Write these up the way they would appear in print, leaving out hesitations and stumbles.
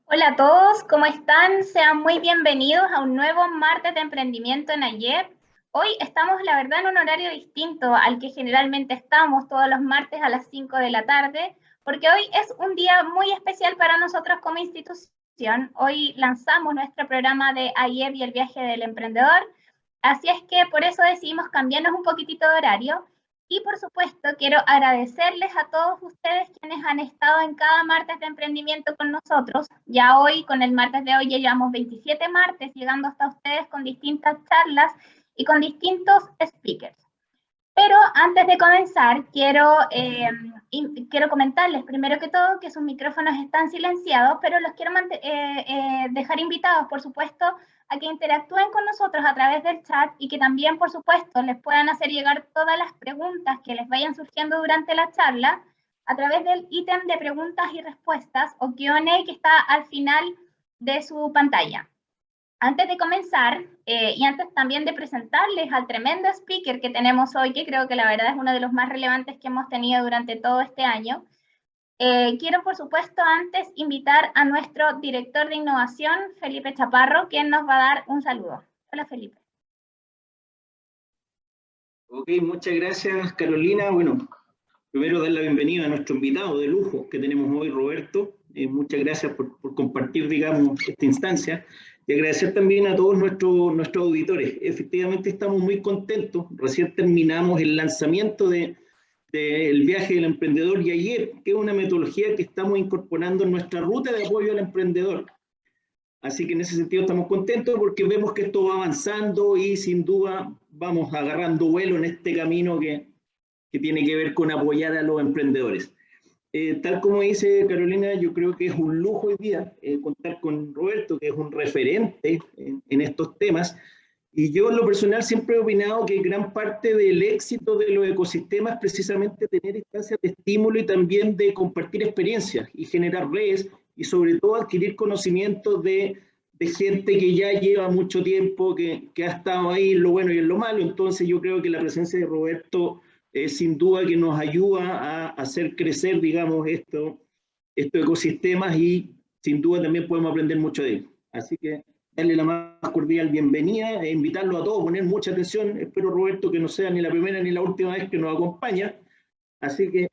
Hola a todos, ¿cómo están? Sean muy bienvenidos a un nuevo martes de emprendimiento en AYEP. Hoy estamos, la verdad, en un horario distinto al que generalmente estamos todos los martes a las 5 de la tarde, porque hoy es un día muy especial para nosotros como institución. Hoy lanzamos nuestro programa de AYEP y el viaje del emprendedor, así es que por eso decidimos cambiarnos un poquitito de horario. Y por supuesto, quiero agradecerles a todos ustedes quienes han estado en cada martes de emprendimiento con nosotros. Ya hoy, con el martes de hoy, ya llevamos 27 martes llegando hasta ustedes con distintas charlas y con distintos speakers. Pero antes de comenzar, quiero comentarles primero que todo que sus micrófonos están silenciados, pero los quiero dejar invitados, por supuesto, a que interactúen con nosotros a través del chat y que también, por supuesto, les puedan hacer llegar todas las preguntas que les vayan surgiendo durante la charla a través del ítem de preguntas y respuestas o Q&A que está al final de su pantalla. Antes de comenzar, y antes también de presentarles al tremendo speaker que tenemos hoy, que creo que la verdad es uno de los más relevantes que hemos tenido durante todo este año, quiero, por supuesto, antes invitar a nuestro director de innovación, Felipe Chaparro, quien nos va a dar un saludo. Hola, Felipe. Ok, muchas gracias, Carolina. Bueno, primero dar la bienvenida a nuestro invitado de lujo que tenemos hoy, Roberto. Muchas gracias por compartir, digamos, esta instancia. Y agradecer también a todos nuestros auditores. Efectivamente estamos muy contentos. Recién terminamos el lanzamiento del viaje del emprendedor y ayer, que es una metodología que estamos incorporando en nuestra ruta de apoyo al emprendedor. Así que en ese sentido estamos contentos porque vemos que esto va avanzando y sin duda vamos agarrando vuelo en este camino que tiene que ver con apoyar a los emprendedores. Tal como dice Carolina, yo creo que es un lujo hoy día contar con Roberto, que es un referente en estos temas. Y yo en lo personal siempre he opinado que gran parte del éxito de los ecosistemas es precisamente tener instancias de estímulo y también de compartir experiencias y generar redes y sobre todo adquirir conocimientos de gente que ya lleva mucho tiempo, que ha estado ahí en lo bueno y en lo malo. Entonces yo creo que la presencia de Roberto sin duda que nos ayuda a hacer crecer, digamos, estos ecosistemas y sin duda también podemos aprender mucho de ellos. Así que darle la más cordial bienvenida e invitarlo a todos, poner mucha atención. Espero, Roberto, que no sea ni la primera ni la última vez que nos acompaña. Así que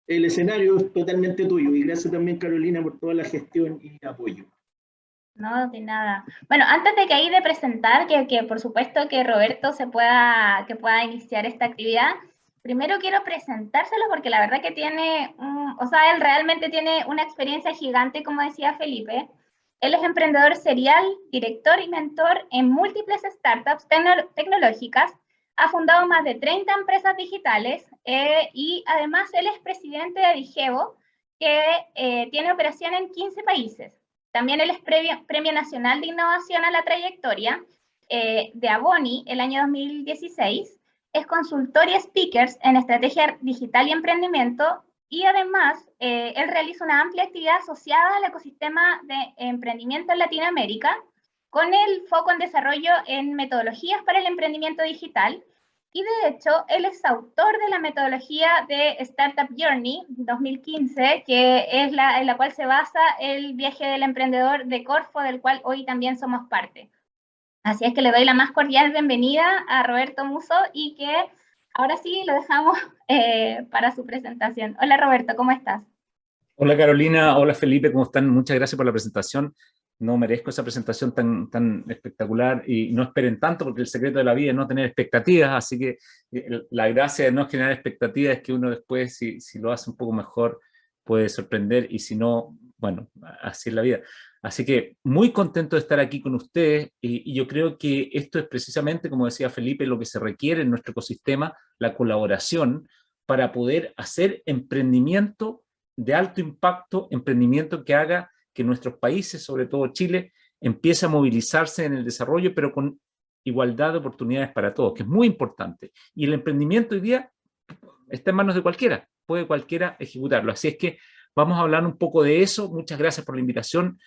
el escenario es totalmente tuyo y gracias también, Carolina, por toda la gestión y apoyo. No, de nada. Bueno, antes de que ahí de presentar, que por supuesto que Roberto que pueda iniciar esta actividad, primero quiero presentárselo porque la verdad que él realmente tiene una experiencia gigante, como decía Felipe. Él es emprendedor serial, director y mentor en múltiples startups tecnológicas, ha fundado más de 30 empresas digitales y además él es presidente de Digevo, que tiene operación en 15 países. También él es Premio Nacional de Innovación a la Trayectoria de Aboni el año 2016. Es consultor y speaker en estrategia digital y emprendimiento y además él realiza una amplia actividad asociada al ecosistema de emprendimiento en Latinoamérica con el foco en desarrollo en metodologías para el emprendimiento digital y de hecho él es autor de la metodología de Startup Journey 2015, que es en la cual se basa el viaje del emprendedor de Corfo, del cual hoy también somos parte. Así es que le doy la más cordial bienvenida a Roberto Musso y que ahora sí lo dejamos para su presentación. Hola Roberto, ¿cómo estás? Hola Carolina, hola Felipe, ¿cómo están? Muchas gracias por la presentación. No merezco esa presentación tan espectacular y no esperen tanto porque el secreto de la vida es no tener expectativas, así que la gracia de no generar expectativas es que uno después, si lo hace un poco mejor, puede sorprender y si no, bueno, así es la vida. Así que muy contento de estar aquí con ustedes y yo creo que esto es precisamente, como decía Felipe, lo que se requiere en nuestro ecosistema, la colaboración para poder hacer emprendimiento de alto impacto, emprendimiento que haga que nuestros países, sobre todo Chile, empiece a movilizarse en el desarrollo, pero con igualdad de oportunidades para todos, que es muy importante. Y el emprendimiento hoy día está en manos de cualquiera, puede cualquiera ejecutarlo. Así es que vamos a hablar un poco de eso. Muchas gracias por la invitación.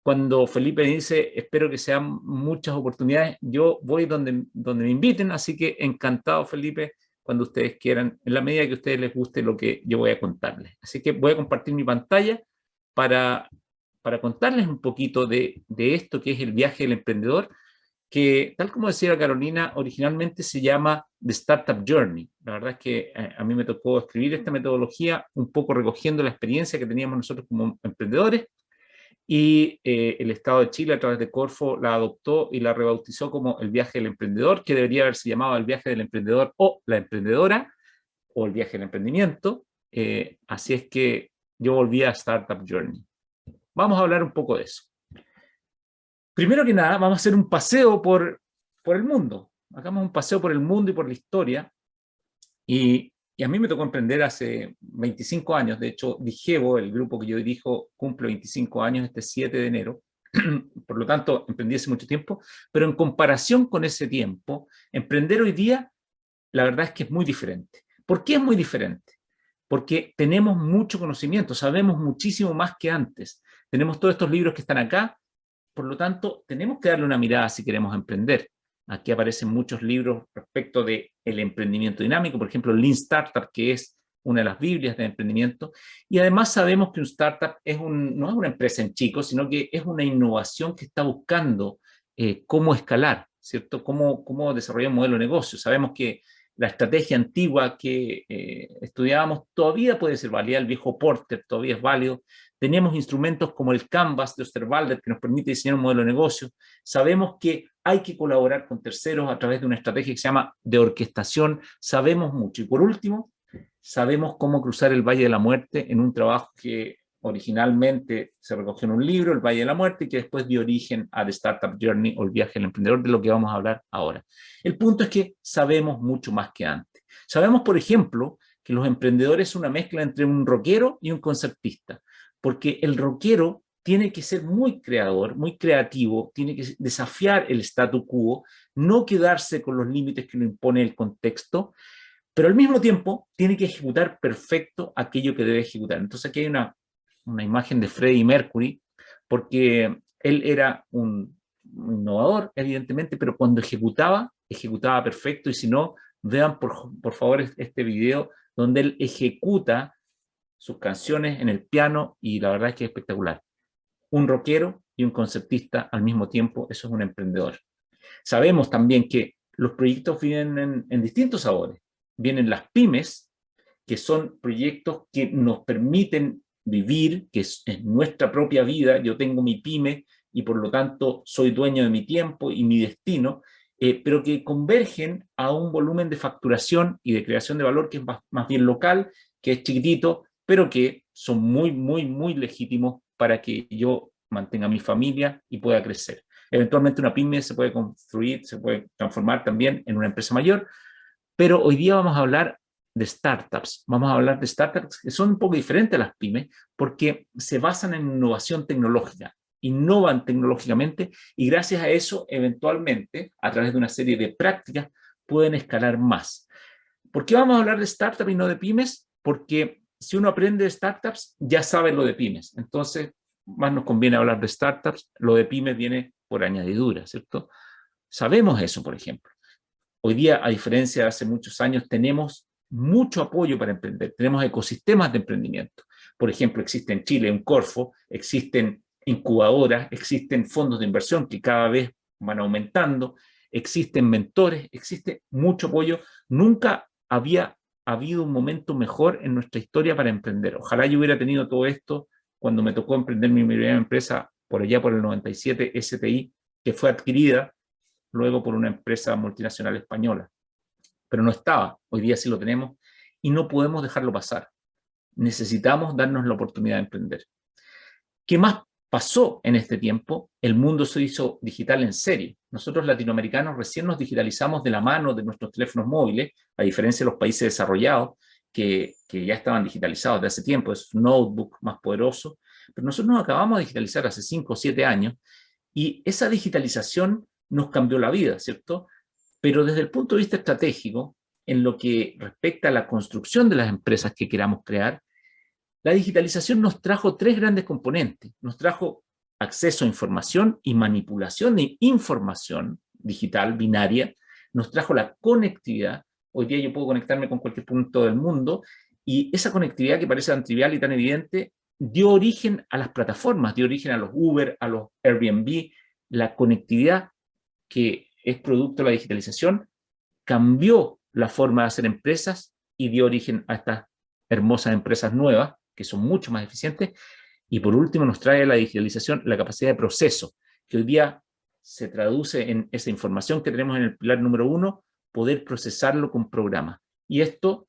Cuando Felipe dice, espero que sean muchas oportunidades, yo voy donde me inviten, así que encantado, Felipe, cuando ustedes quieran, en la medida que a ustedes les guste lo que yo voy a contarles. Así que voy a compartir mi pantalla para contarles un poquito de esto que es el viaje del emprendedor, que tal como decía Carolina, originalmente se llama The Startup Journey. La verdad es que a mí me tocó escribir esta metodología un poco recogiendo la experiencia que teníamos nosotros como emprendedores, y el Estado de Chile a través de Corfo la adoptó y la rebautizó como el viaje del emprendedor, que debería haberse llamado el viaje del emprendedor o la emprendedora, o el viaje del emprendimiento. Así es que yo volví a Startup Journey. Vamos a hablar un poco de eso. Primero que nada, vamos a hacer un paseo por el mundo. Hagamos un paseo por el mundo y por la historia. Y a mí me tocó emprender hace 25 años. De hecho, Digevo, el grupo que yo dirijo, cumple 25 años este 7 de enero. Por lo tanto, emprendí hace mucho tiempo. Pero en comparación con ese tiempo, emprender hoy día, la verdad es que es muy diferente. ¿Por qué es muy diferente? Porque tenemos mucho conocimiento, sabemos muchísimo más que antes. Tenemos todos estos libros que están acá. Por lo tanto, tenemos que darle una mirada si queremos emprender. Aquí aparecen muchos libros respecto del emprendimiento dinámico, por ejemplo, Lean Startup, que es una de las Biblias de emprendimiento. Y además sabemos que un startup no es una empresa en chico, sino que es una innovación que está buscando cómo escalar, ¿cierto? Cómo desarrollar un modelo de negocio. Sabemos que la estrategia antigua que estudiábamos todavía puede ser válida, el viejo Porter todavía es válido. Tenemos instrumentos como el Canvas de Osterwalder que nos permite diseñar un modelo de negocio. Sabemos que hay que colaborar con terceros a través de una estrategia que se llama de orquestación. Sabemos mucho. Y por último, sabemos cómo cruzar el Valle de la Muerte en un trabajo que originalmente se recogió en un libro, El Valle de la Muerte, y que después dio origen a The Startup Journey o el viaje del emprendedor, de lo que vamos a hablar ahora. El punto es que sabemos mucho más que antes. Sabemos, por ejemplo, que los emprendedores son una mezcla entre un rockero y un concertista, porque el rockero tiene que ser muy creador, muy creativo, tiene que desafiar el statu quo, no quedarse con los límites que lo impone el contexto, pero al mismo tiempo tiene que ejecutar perfecto aquello que debe ejecutar. Entonces aquí hay una imagen de Freddie Mercury, porque él era un innovador, evidentemente, pero cuando ejecutaba perfecto, y si no, vean por favor este video donde él ejecuta sus canciones en el piano y la verdad es que es espectacular. Un rockero y un concertista al mismo tiempo, eso es un emprendedor. Sabemos también que los proyectos vienen en distintos sabores. Vienen las pymes, que son proyectos que nos permiten vivir, que es nuestra propia vida. Yo tengo mi pyme y por lo tanto soy dueño de mi tiempo y mi destino, pero que convergen a un volumen de facturación y de creación de valor que es más bien local, que es chiquitito, pero que son muy legítimos para que yo mantenga mi familia y pueda crecer. Eventualmente una pyme se puede construir, se puede transformar también en una empresa mayor, pero hoy día vamos a hablar de startups. Vamos a hablar de startups que son un poco diferentes a las pymes porque se basan en innovación tecnológica, innovan tecnológicamente y gracias a eso, eventualmente, a través de una serie de prácticas, pueden escalar más. ¿Por qué vamos a hablar de startups y no de pymes? Porque si uno aprende de startups, ya sabe lo de pymes. Entonces, más nos conviene hablar de startups. Lo de pymes viene por añadidura, ¿cierto? Sabemos eso, por ejemplo. hoy día, a diferencia de hace muchos años, tenemos mucho apoyo para emprender, tenemos ecosistemas de emprendimiento. Por ejemplo, existe en Chile un Corfo, existen incubadoras, existen fondos de inversión que cada vez van aumentando, existen mentores, existe mucho apoyo. Nunca había habido un momento mejor en nuestra historia para emprender. Ojalá yo hubiera tenido todo esto cuando me tocó emprender mi primera empresa por allá por el 97, STI, que fue adquirida luego por una empresa multinacional española. Pero no estaba, hoy día sí lo tenemos y no podemos dejarlo pasar. Necesitamos darnos la oportunidad de emprender. ¿Qué más pasó en este tiempo? El mundo se hizo digital en serio. Nosotros latinoamericanos recién nos digitalizamos de la mano de nuestros teléfonos móviles, a diferencia de los países desarrollados que ya estaban digitalizados de hace tiempo, es un notebook más poderoso, pero nosotros nos acabamos de digitalizar hace 5 o 7 años y esa digitalización nos cambió la vida, ¿cierto? Pero desde el punto de vista estratégico, en lo que respecta a la construcción de las empresas que queramos crear, la digitalización nos trajo 3 grandes componentes. Nos trajo acceso a información y manipulación de información digital, binaria. Nos trajo la conectividad. Hoy día yo puedo conectarme con cualquier punto del mundo y esa conectividad que parece tan trivial y tan evidente dio origen a las plataformas, dio origen a los Uber, a los Airbnb. La conectividad que es producto de la digitalización cambió la forma de hacer empresas y dio origen a estas hermosas empresas nuevas que son mucho más eficientes. Y por último nos trae la digitalización la capacidad de proceso, que hoy día se traduce en esa información que tenemos en el pilar número 1, poder procesarlo con programas. Y esto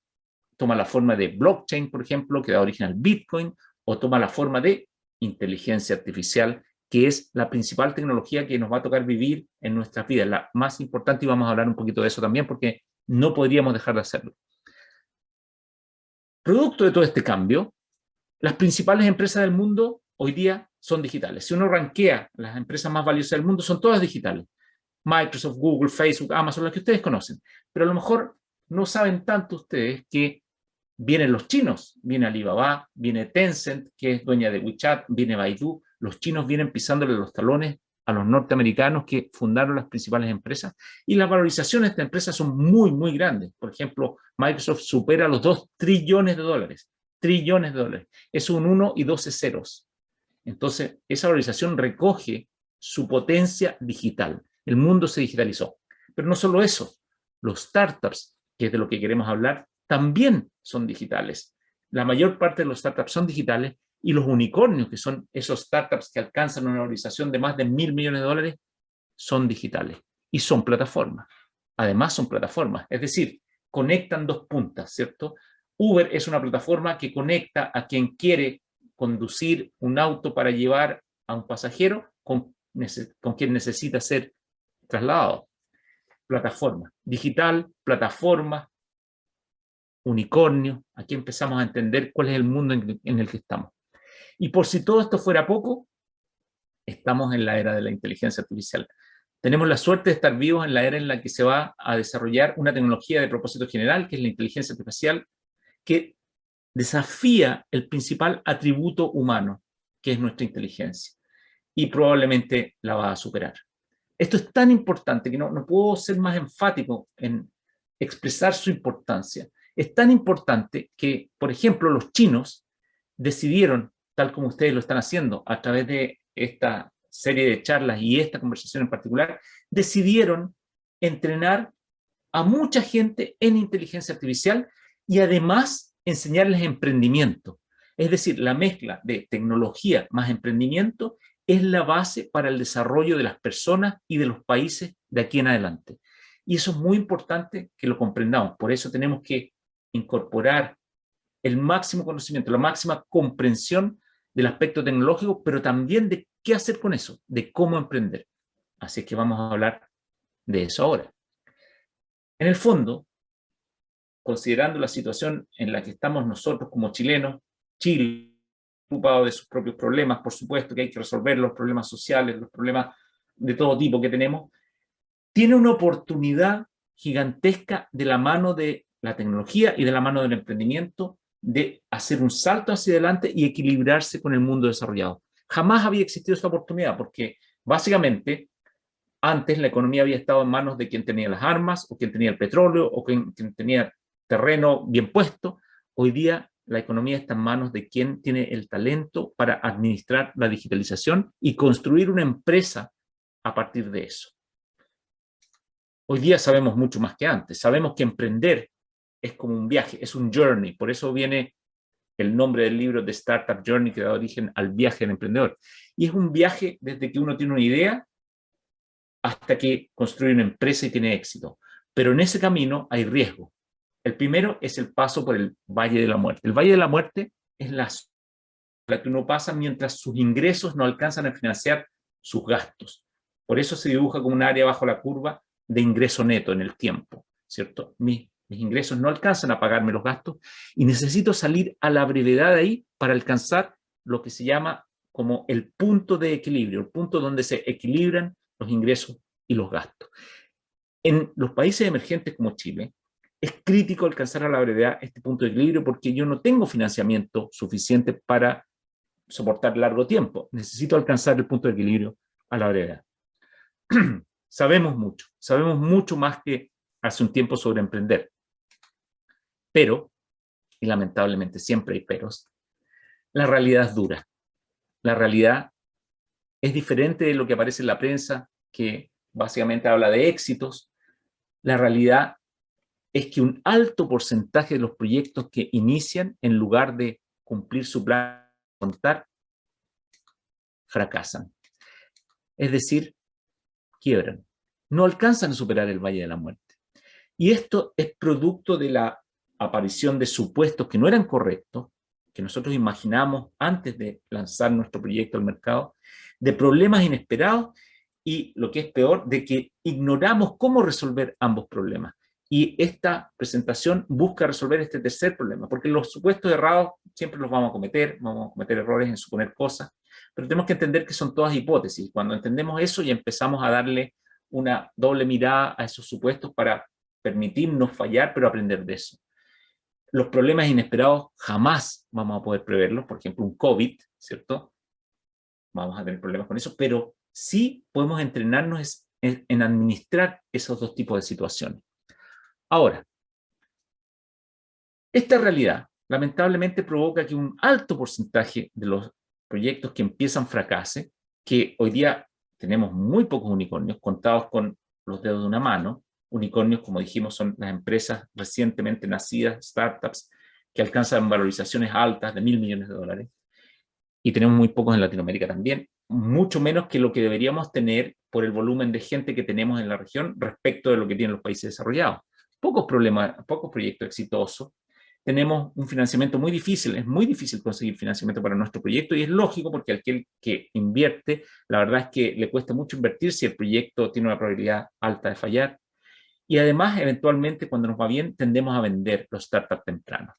toma la forma de blockchain, por ejemplo, que da origen al Bitcoin, o toma la forma de inteligencia artificial, que es la principal tecnología que nos va a tocar vivir en nuestras vidas, la más importante, y vamos a hablar un poquito de eso también, porque no podríamos dejar de hacerlo. Producto de todo este cambio, las principales empresas del mundo hoy día son digitales. Si uno rankea las empresas más valiosas del mundo, son todas digitales. Microsoft, Google, Facebook, Amazon, las que ustedes conocen. Pero a lo mejor no saben tanto ustedes que vienen los chinos. Viene Alibaba, viene Tencent, que es dueña de WeChat, viene Baidu. Los chinos vienen pisándole los talones a los norteamericanos que fundaron las principales empresas. Y las valorizaciones de estas empresas son muy, muy grandes. Por ejemplo, Microsoft supera los $2 trillones. Trillones de dólares. Es un 1 y 12 ceros. Entonces, esa valorización recoge su potencia digital. El mundo se digitalizó. Pero no solo eso, los startups, que es de lo que queremos hablar, también son digitales. La mayor parte de los startups son digitales y los unicornios, que son esos startups que alcanzan una valorización de más de $1.000 millones, son digitales y son plataformas. Además son plataformas, es decir, conectan 2 puntas, ¿cierto? Uber es una plataforma que conecta a quien quiere conducir un auto para llevar a un pasajero con quien necesita ser trasladado. Plataforma digital, plataforma, unicornio. Aquí empezamos a entender cuál es el mundo en el que estamos. Y por si todo esto fuera poco, estamos en la era de la inteligencia artificial. Tenemos la suerte de estar vivos en la era en la que se va a desarrollar una tecnología de propósito general, que es la inteligencia artificial, que desafía el principal atributo humano, que es nuestra inteligencia, y probablemente la va a superar. Esto es tan importante que no puedo ser más enfático en expresar su importancia. Es tan importante que, por ejemplo, los chinos decidieron, tal como ustedes lo están haciendo a través de esta serie de charlas y esta conversación en particular, decidieron entrenar a mucha gente en inteligencia artificial y además enseñarles emprendimiento. Es decir, la mezcla de tecnología más emprendimiento es la base para el desarrollo de las personas y de los países de aquí en adelante. Y eso es muy importante que lo comprendamos. Por eso tenemos que incorporar el máximo conocimiento, la máxima comprensión del aspecto tecnológico, pero también de qué hacer con eso, de cómo emprender. Así que vamos a hablar de eso ahora. En el fondo, considerando la situación en la que estamos nosotros como chilenos, Chile, preocupado de sus propios problemas, por supuesto que hay que resolver los problemas sociales, los problemas de todo tipo que tenemos, tiene una oportunidad gigantesca de la mano de la tecnología y de la mano del emprendimiento de hacer un salto hacia adelante y equilibrarse con el mundo desarrollado. Jamás había existido esta oportunidad porque básicamente Antes la economía había estado en manos de quien tenía las armas, o quien tenía el petróleo, o quien tenía terreno bien puesto. Hoy día la economía está en manos de quien tiene el talento para administrar la digitalización y construir una empresa a partir de eso. Hoy día sabemos mucho más que antes. Sabemos que emprender es como un viaje, es un journey. Por eso viene el nombre del libro de Startup Journey, que da origen al viaje del emprendedor. Y es un viaje desde que uno tiene una idea hasta que construye una empresa y tiene éxito. Pero en ese camino hay riesgo. El primero es el paso por el Valle de la Muerte. El Valle de la Muerte es la que uno pasa mientras sus ingresos no alcanzan a financiar sus gastos. Por eso se dibuja como un área bajo la curva de ingreso neto en el tiempo, ¿cierto? Mis ingresos no alcanzan a pagarme los gastos y necesito salir a la brevedad de ahí para alcanzar lo que se llama como el punto de equilibrio, el punto donde se equilibran los ingresos y los gastos. En los países emergentes como Chile, es crítico alcanzar a la brevedad este punto de equilibrio porque yo no tengo financiamiento suficiente para soportar largo tiempo. Necesito alcanzar el punto de equilibrio a la brevedad. Sabemos mucho más que hace un tiempo sobre emprender. Pero, y lamentablemente siempre hay peros, la realidad es dura. La realidad es diferente de lo que aparece en la prensa, que básicamente habla de éxitos. La realidad es que un alto porcentaje de los proyectos que inician, en lugar de cumplir su plan de contar, fracasan. Es decir, quiebran. No alcanzan a superar el Valle de la Muerte. Y esto es producto de la aparición de supuestos que no eran correctos, que nosotros imaginamos antes de lanzar nuestro proyecto al mercado, de problemas inesperados y, lo que es peor, de que ignoramos cómo resolver ambos problemas. Y esta presentación busca resolver este tercer problema, porque los supuestos errados siempre los vamos a cometer errores en suponer cosas, pero tenemos que entender que son todas hipótesis. Cuando entendemos eso y empezamos a darle una doble mirada a esos supuestos para permitirnos fallar, pero aprender de eso. Los problemas inesperados jamás vamos a poder preverlos, por ejemplo un COVID, ¿cierto? Vamos a tener problemas con eso, pero sí podemos entrenarnos en administrar esos dos tipos de situaciones. Ahora, esta realidad lamentablemente provoca que un alto porcentaje de los proyectos que empiezan fracase, que hoy día tenemos muy pocos unicornios, contados con los dedos de una mano. Unicornios, como dijimos, son las empresas recientemente nacidas, startups, que alcanzan valorizaciones altas de $1.000 millones. Y tenemos muy pocos en Latinoamérica también, mucho menos que lo que deberíamos tener por el volumen de gente que tenemos en la región respecto de lo que tienen los países desarrollados. Pocos proyectos exitosos. Tenemos un financiamiento muy difícil, es muy difícil conseguir financiamiento para nuestro proyecto y es lógico porque aquel que invierte, la verdad es que le cuesta mucho invertir si el proyecto tiene una probabilidad alta de fallar. Y además, eventualmente, cuando nos va bien, tendemos a vender los startups tempranos.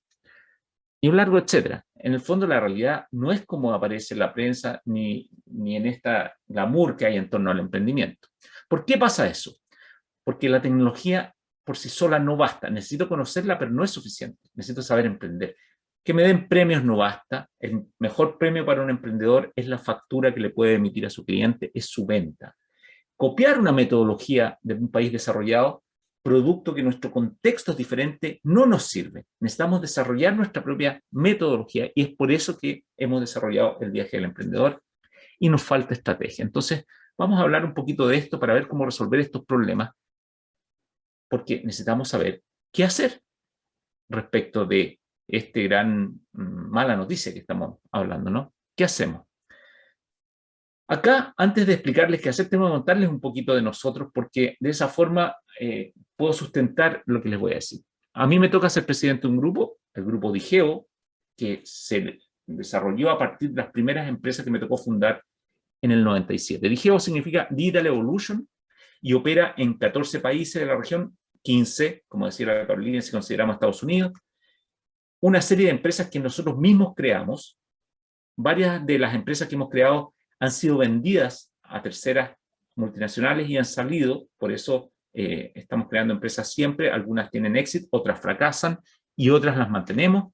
Y un largo etcétera. En el fondo, la realidad no es como aparece en la prensa ni en esta glamour que hay en torno al emprendimiento. ¿Por qué pasa eso? Porque la tecnología por sí sola no basta. Necesito conocerla, pero no es suficiente. Necesito saber emprender. Que me den premios no basta. El mejor premio para un emprendedor es la factura que le puede emitir a su cliente, es su venta. Copiar una metodología de un país desarrollado, producto que nuestro contexto es diferente, no nos sirve. Necesitamos desarrollar nuestra propia metodología y es por eso que hemos desarrollado el viaje del emprendedor y nos falta estrategia. Entonces, vamos a hablar un poquito de esto para ver cómo resolver estos problemas, porque necesitamos saber qué hacer respecto de este gran mala noticia que estamos hablando, ¿no? ¿Qué hacemos? Acá, antes de explicarles qué hacer, tengo que contarles un poquito de nosotros, porque de esa forma puedo sustentar lo que les voy a decir. A mí me toca ser presidente de un grupo, el grupo Digeo, que se desarrolló a partir de las primeras empresas que me tocó fundar en el 97. Digeo significa Digital Evolution y opera en 14 países de la región, 15, como decía la Carolina, si consideramos Estados Unidos, una serie de empresas que nosotros mismos creamos. Varias de las empresas que hemos creado han sido vendidas a terceras multinacionales y han salido, por eso estamos creando empresas siempre, algunas tienen éxito, otras fracasan y otras las mantenemos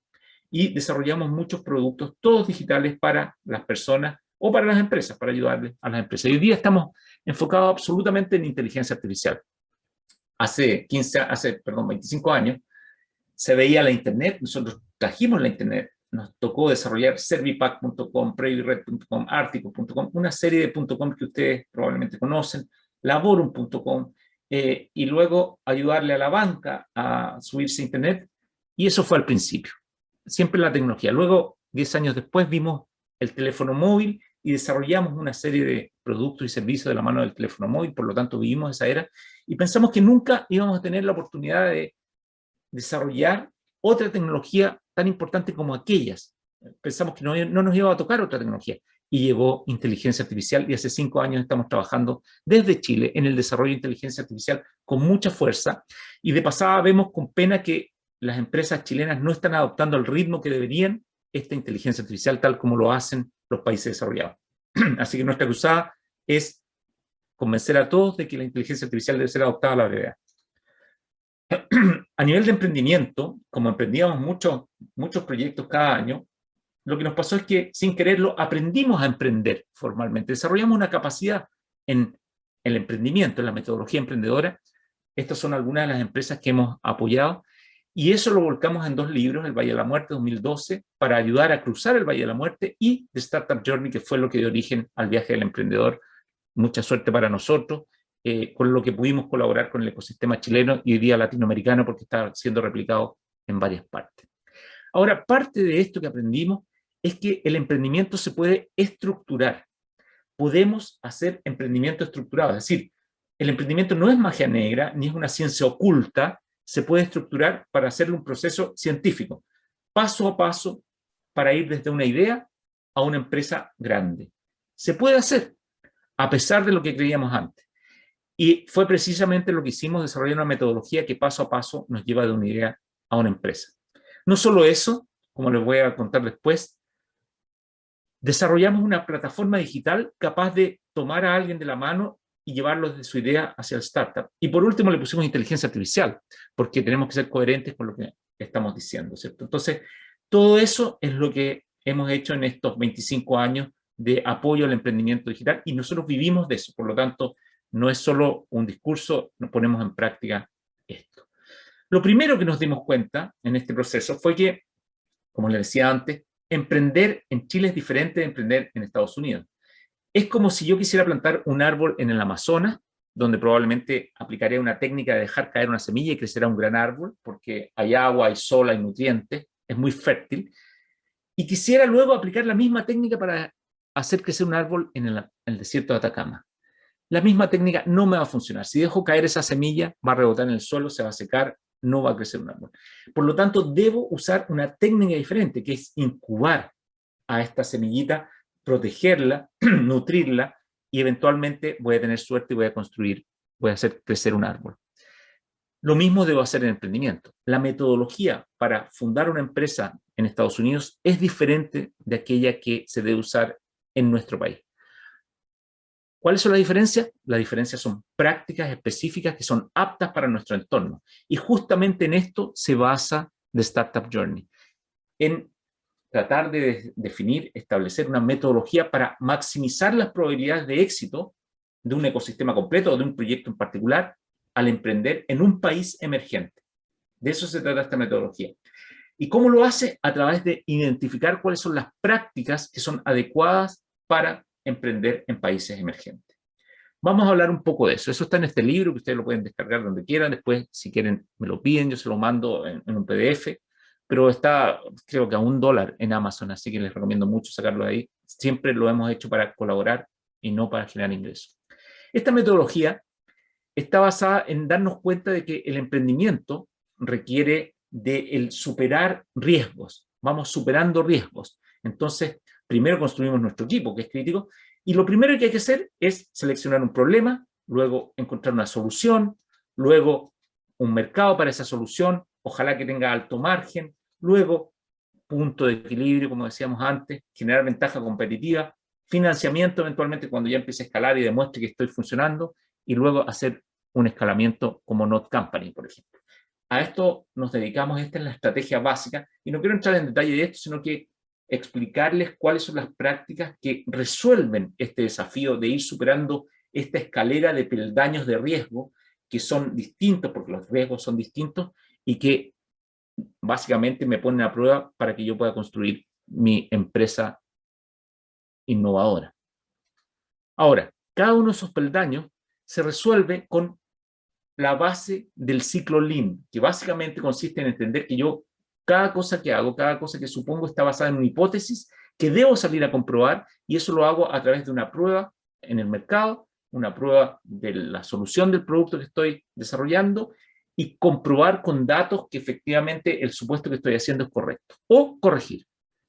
y desarrollamos muchos productos, todos digitales para las personas o para las empresas, para ayudarles a las empresas. Y hoy día estamos enfocados absolutamente en inteligencia artificial. Hace 25 años se veía la Internet, nosotros trajimos la Internet, nos tocó desarrollar Servipack.com, Previred.com, Artico.com, una serie de .com que ustedes probablemente conocen, Laborum.com, y luego ayudarle a la banca a subirse a Internet, y eso fue al principio, siempre la tecnología. Luego, 10 años después, vimos el teléfono móvil y desarrollamos una serie de productos y servicios de la mano del teléfono móvil, por lo tanto vivimos esa era, y pensamos que nunca íbamos a tener la oportunidad de desarrollar otra tecnología tan importante como aquellas. Pensamos que no nos iba a tocar otra tecnología. Y llegó inteligencia artificial, y hace 5 años estamos trabajando desde Chile en el desarrollo de inteligencia artificial con mucha fuerza, y de pasada vemos con pena que las empresas chilenas no están adoptando al ritmo que deberían esta inteligencia artificial tal como lo hacen los países desarrollados. Así que nuestra cruzada es convencer a todos de que la inteligencia artificial debe ser adoptada a la brevedad. A nivel de emprendimiento, como emprendíamos muchos proyectos cada año, lo que nos pasó es que, sin quererlo, aprendimos a emprender formalmente. Desarrollamos una capacidad en el emprendimiento, en la metodología emprendedora. Estas son algunas de las empresas que hemos apoyado, y eso lo volcamos en 2 libros, El Valle de la Muerte, 2012, para ayudar a cruzar el Valle de la Muerte, y The Startup Journey, que fue lo que dio origen al viaje del emprendedor. Mucha suerte para nosotros, con lo que pudimos colaborar con el ecosistema chileno y hoy día latinoamericano, porque está siendo replicado en varias partes. Ahora, parte de esto que aprendimos es que el emprendimiento se puede estructurar. Podemos hacer emprendimiento estructurado, es decir, el emprendimiento no es magia negra, ni es una ciencia oculta, se puede estructurar para hacerle un proceso científico, paso a paso, para ir desde una idea a una empresa grande. Se puede hacer, a pesar de lo que creíamos antes. Y fue precisamente lo que hicimos, desarrollar una metodología que paso a paso nos lleva de una idea a una empresa. No solo eso, como les voy a contar después, desarrollamos una plataforma digital capaz de tomar a alguien de la mano y llevarlo desde su idea hacia el startup. Y por último le pusimos inteligencia artificial, porque tenemos que ser coherentes con lo que estamos diciendo, ¿cierto? Entonces, todo eso es lo que hemos hecho en estos 25 años de apoyo al emprendimiento digital, y nosotros vivimos de eso. Por lo tanto, no es solo un discurso, nos ponemos en práctica esto. Lo primero que nos dimos cuenta en este proceso fue que, como les decía antes, emprender en Chile es diferente de emprender en Estados Unidos. Es como si yo quisiera plantar un árbol en el Amazonas, donde probablemente aplicaría una técnica de dejar caer una semilla y crecerá un gran árbol, porque hay agua, hay sol, hay nutrientes, es muy fértil. Y quisiera luego aplicar la misma técnica para hacer crecer un árbol en el desierto de Atacama. La misma técnica no me va a funcionar. Si dejo caer esa semilla, va a rebotar en el suelo, se va a secar, no va a crecer un árbol. Por lo tanto, debo usar una técnica diferente, que es incubar a esta semillita, protegerla, nutrirla, y eventualmente voy a tener suerte y voy a hacer crecer un árbol. Lo mismo debo hacer en emprendimiento. La metodología para fundar una empresa en Estados Unidos es diferente de aquella que se debe usar en nuestro país. ¿Cuáles son las diferencias? Las diferencias son prácticas específicas que son aptas para nuestro entorno. Y justamente en esto se basa The Startup Journey, en tratar de definir, establecer una metodología para maximizar las probabilidades de éxito de un ecosistema completo o de un proyecto en particular al emprender en un país emergente. De eso se trata esta metodología. ¿Y cómo lo hace? A través de identificar cuáles son las prácticas que son adecuadas para emprender en países emergentes. Vamos a hablar un poco de eso. Eso está en este libro, que ustedes lo pueden descargar donde quieran. Después, si quieren, me lo piden, yo se lo mando en un PDF. Pero está, creo que a $1 en Amazon, así que les recomiendo mucho sacarlo de ahí. Siempre lo hemos hecho para colaborar y no para generar ingresos. Esta metodología está basada en darnos cuenta de que el emprendimiento requiere de el superar riesgos. Vamos superando riesgos. Entonces, primero construimos nuestro equipo, que es crítico, y lo primero que hay que hacer es seleccionar un problema, luego encontrar una solución, luego un mercado para esa solución, ojalá que tenga alto margen, luego punto de equilibrio, como decíamos antes, generar ventaja competitiva, financiamiento eventualmente cuando ya empiece a escalar y demuestre que estoy funcionando, y luego hacer un escalamiento como Not Company, por ejemplo. A esto nos dedicamos, esta es la estrategia básica, y no quiero entrar en detalle de esto, sino que explicarles cuáles son las prácticas que resuelven este desafío de ir superando esta escalera de peldaños de riesgo que son distintos, porque los riesgos son distintos, y que básicamente me ponen a prueba para que yo pueda construir mi empresa innovadora. Ahora, cada uno de esos peldaños se resuelve con la base del ciclo Lean, que básicamente consiste en entender que yo, cada cosa que hago, cada cosa que supongo está basada en una hipótesis que debo salir a comprobar, y eso lo hago a través de una prueba en el mercado, una prueba de la solución del producto que estoy desarrollando, y comprobar con datos que efectivamente el supuesto que estoy haciendo es correcto, o corregir.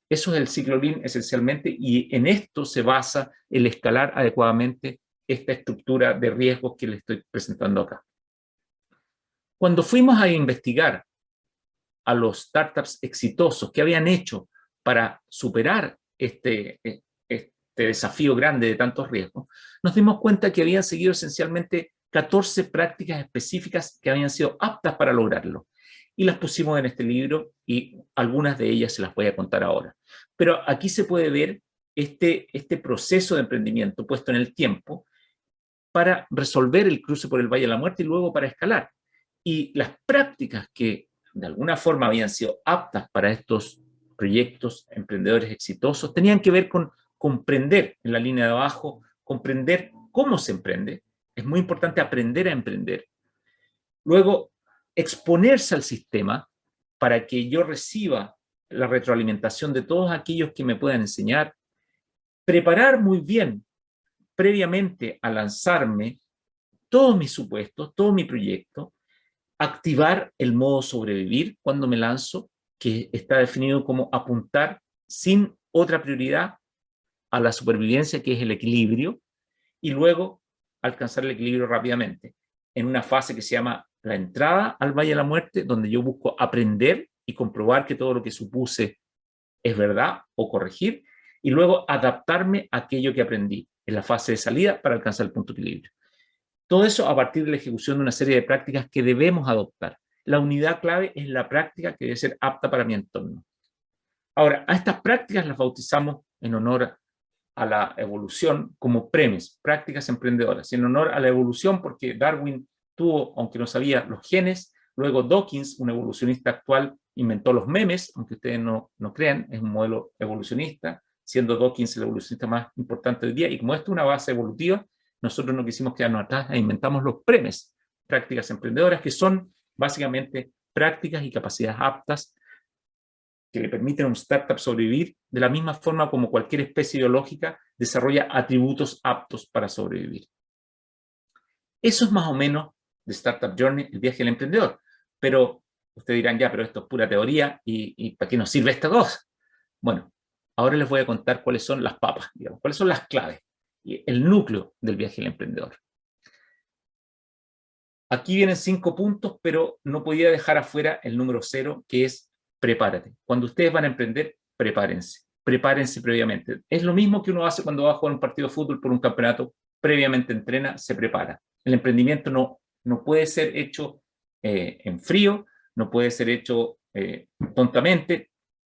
Eso es el ciclo Lean esencialmente, y en esto se basa el escalar adecuadamente esta estructura de riesgos que les estoy presentando acá. Cuando fuimos a investigar a los startups exitosos que habían hecho para superar este desafío grande de tantos riesgos, nos dimos cuenta que habían seguido esencialmente 14 prácticas específicas que habían sido aptas para lograrlo. Y las pusimos en este libro y algunas de ellas se las voy a contar ahora. Pero aquí se puede ver este proceso de emprendimiento puesto en el tiempo para resolver el cruce por el Valle de la Muerte y luego para escalar. Y las prácticas que de alguna forma habían sido aptas para estos proyectos emprendedores exitosos tenían que ver con comprender en la línea de abajo, comprender cómo se emprende. Es muy importante aprender a emprender. Luego, exponerse al sistema para que yo reciba la retroalimentación de todos aquellos que me puedan enseñar. Preparar muy bien, previamente a lanzarme, todos mis supuestos, todo mi proyecto. Activar el modo sobrevivir cuando me lanzo, que está definido como apuntar sin otra prioridad a la supervivencia, que es el equilibrio, y luego alcanzar el equilibrio rápidamente, en una fase que se llama la entrada al Valle de la Muerte, donde yo busco aprender y comprobar que todo lo que supuse es verdad o corregir, y luego adaptarme a aquello que aprendí en la fase de salida para alcanzar el punto de equilibrio. Todo eso a partir de la ejecución de una serie de prácticas que debemos adoptar. La unidad clave es la práctica que debe ser apta para mi entorno. Ahora, a estas prácticas las bautizamos en honor a la evolución como PREMES, prácticas emprendedoras, en honor a la evolución porque Darwin tuvo, aunque no sabía, los genes, luego Dawkins, un evolucionista actual, inventó los memes, aunque ustedes no crean, es un modelo evolucionista, siendo Dawkins el evolucionista más importante hoy día, y como esto es una base evolutiva, nosotros no quisimos quedarnos atrás e inventamos los PREMES, prácticas emprendedoras, que son básicamente prácticas y capacidades aptas que le permiten a un startup sobrevivir de la misma forma como cualquier especie biológica desarrolla atributos aptos para sobrevivir. Eso es más o menos de Startup Journey, el viaje del emprendedor. Pero ustedes dirán, ya, pero esto es pura teoría y ¿para qué nos sirve esta cosa? Bueno, ahora les voy a contar cuáles son las papas, digamos, cuáles son las claves, y el núcleo del viaje del emprendedor. Aquí vienen 5 puntos, pero no podía dejar afuera el número 0, que es prepárate. Cuando ustedes van a emprender, prepárense. Prepárense previamente. Es lo mismo que uno hace cuando va a jugar un partido de fútbol por un campeonato. Previamente entrena, se prepara. El emprendimiento no puede ser hecho en frío, no puede ser hecho tontamente,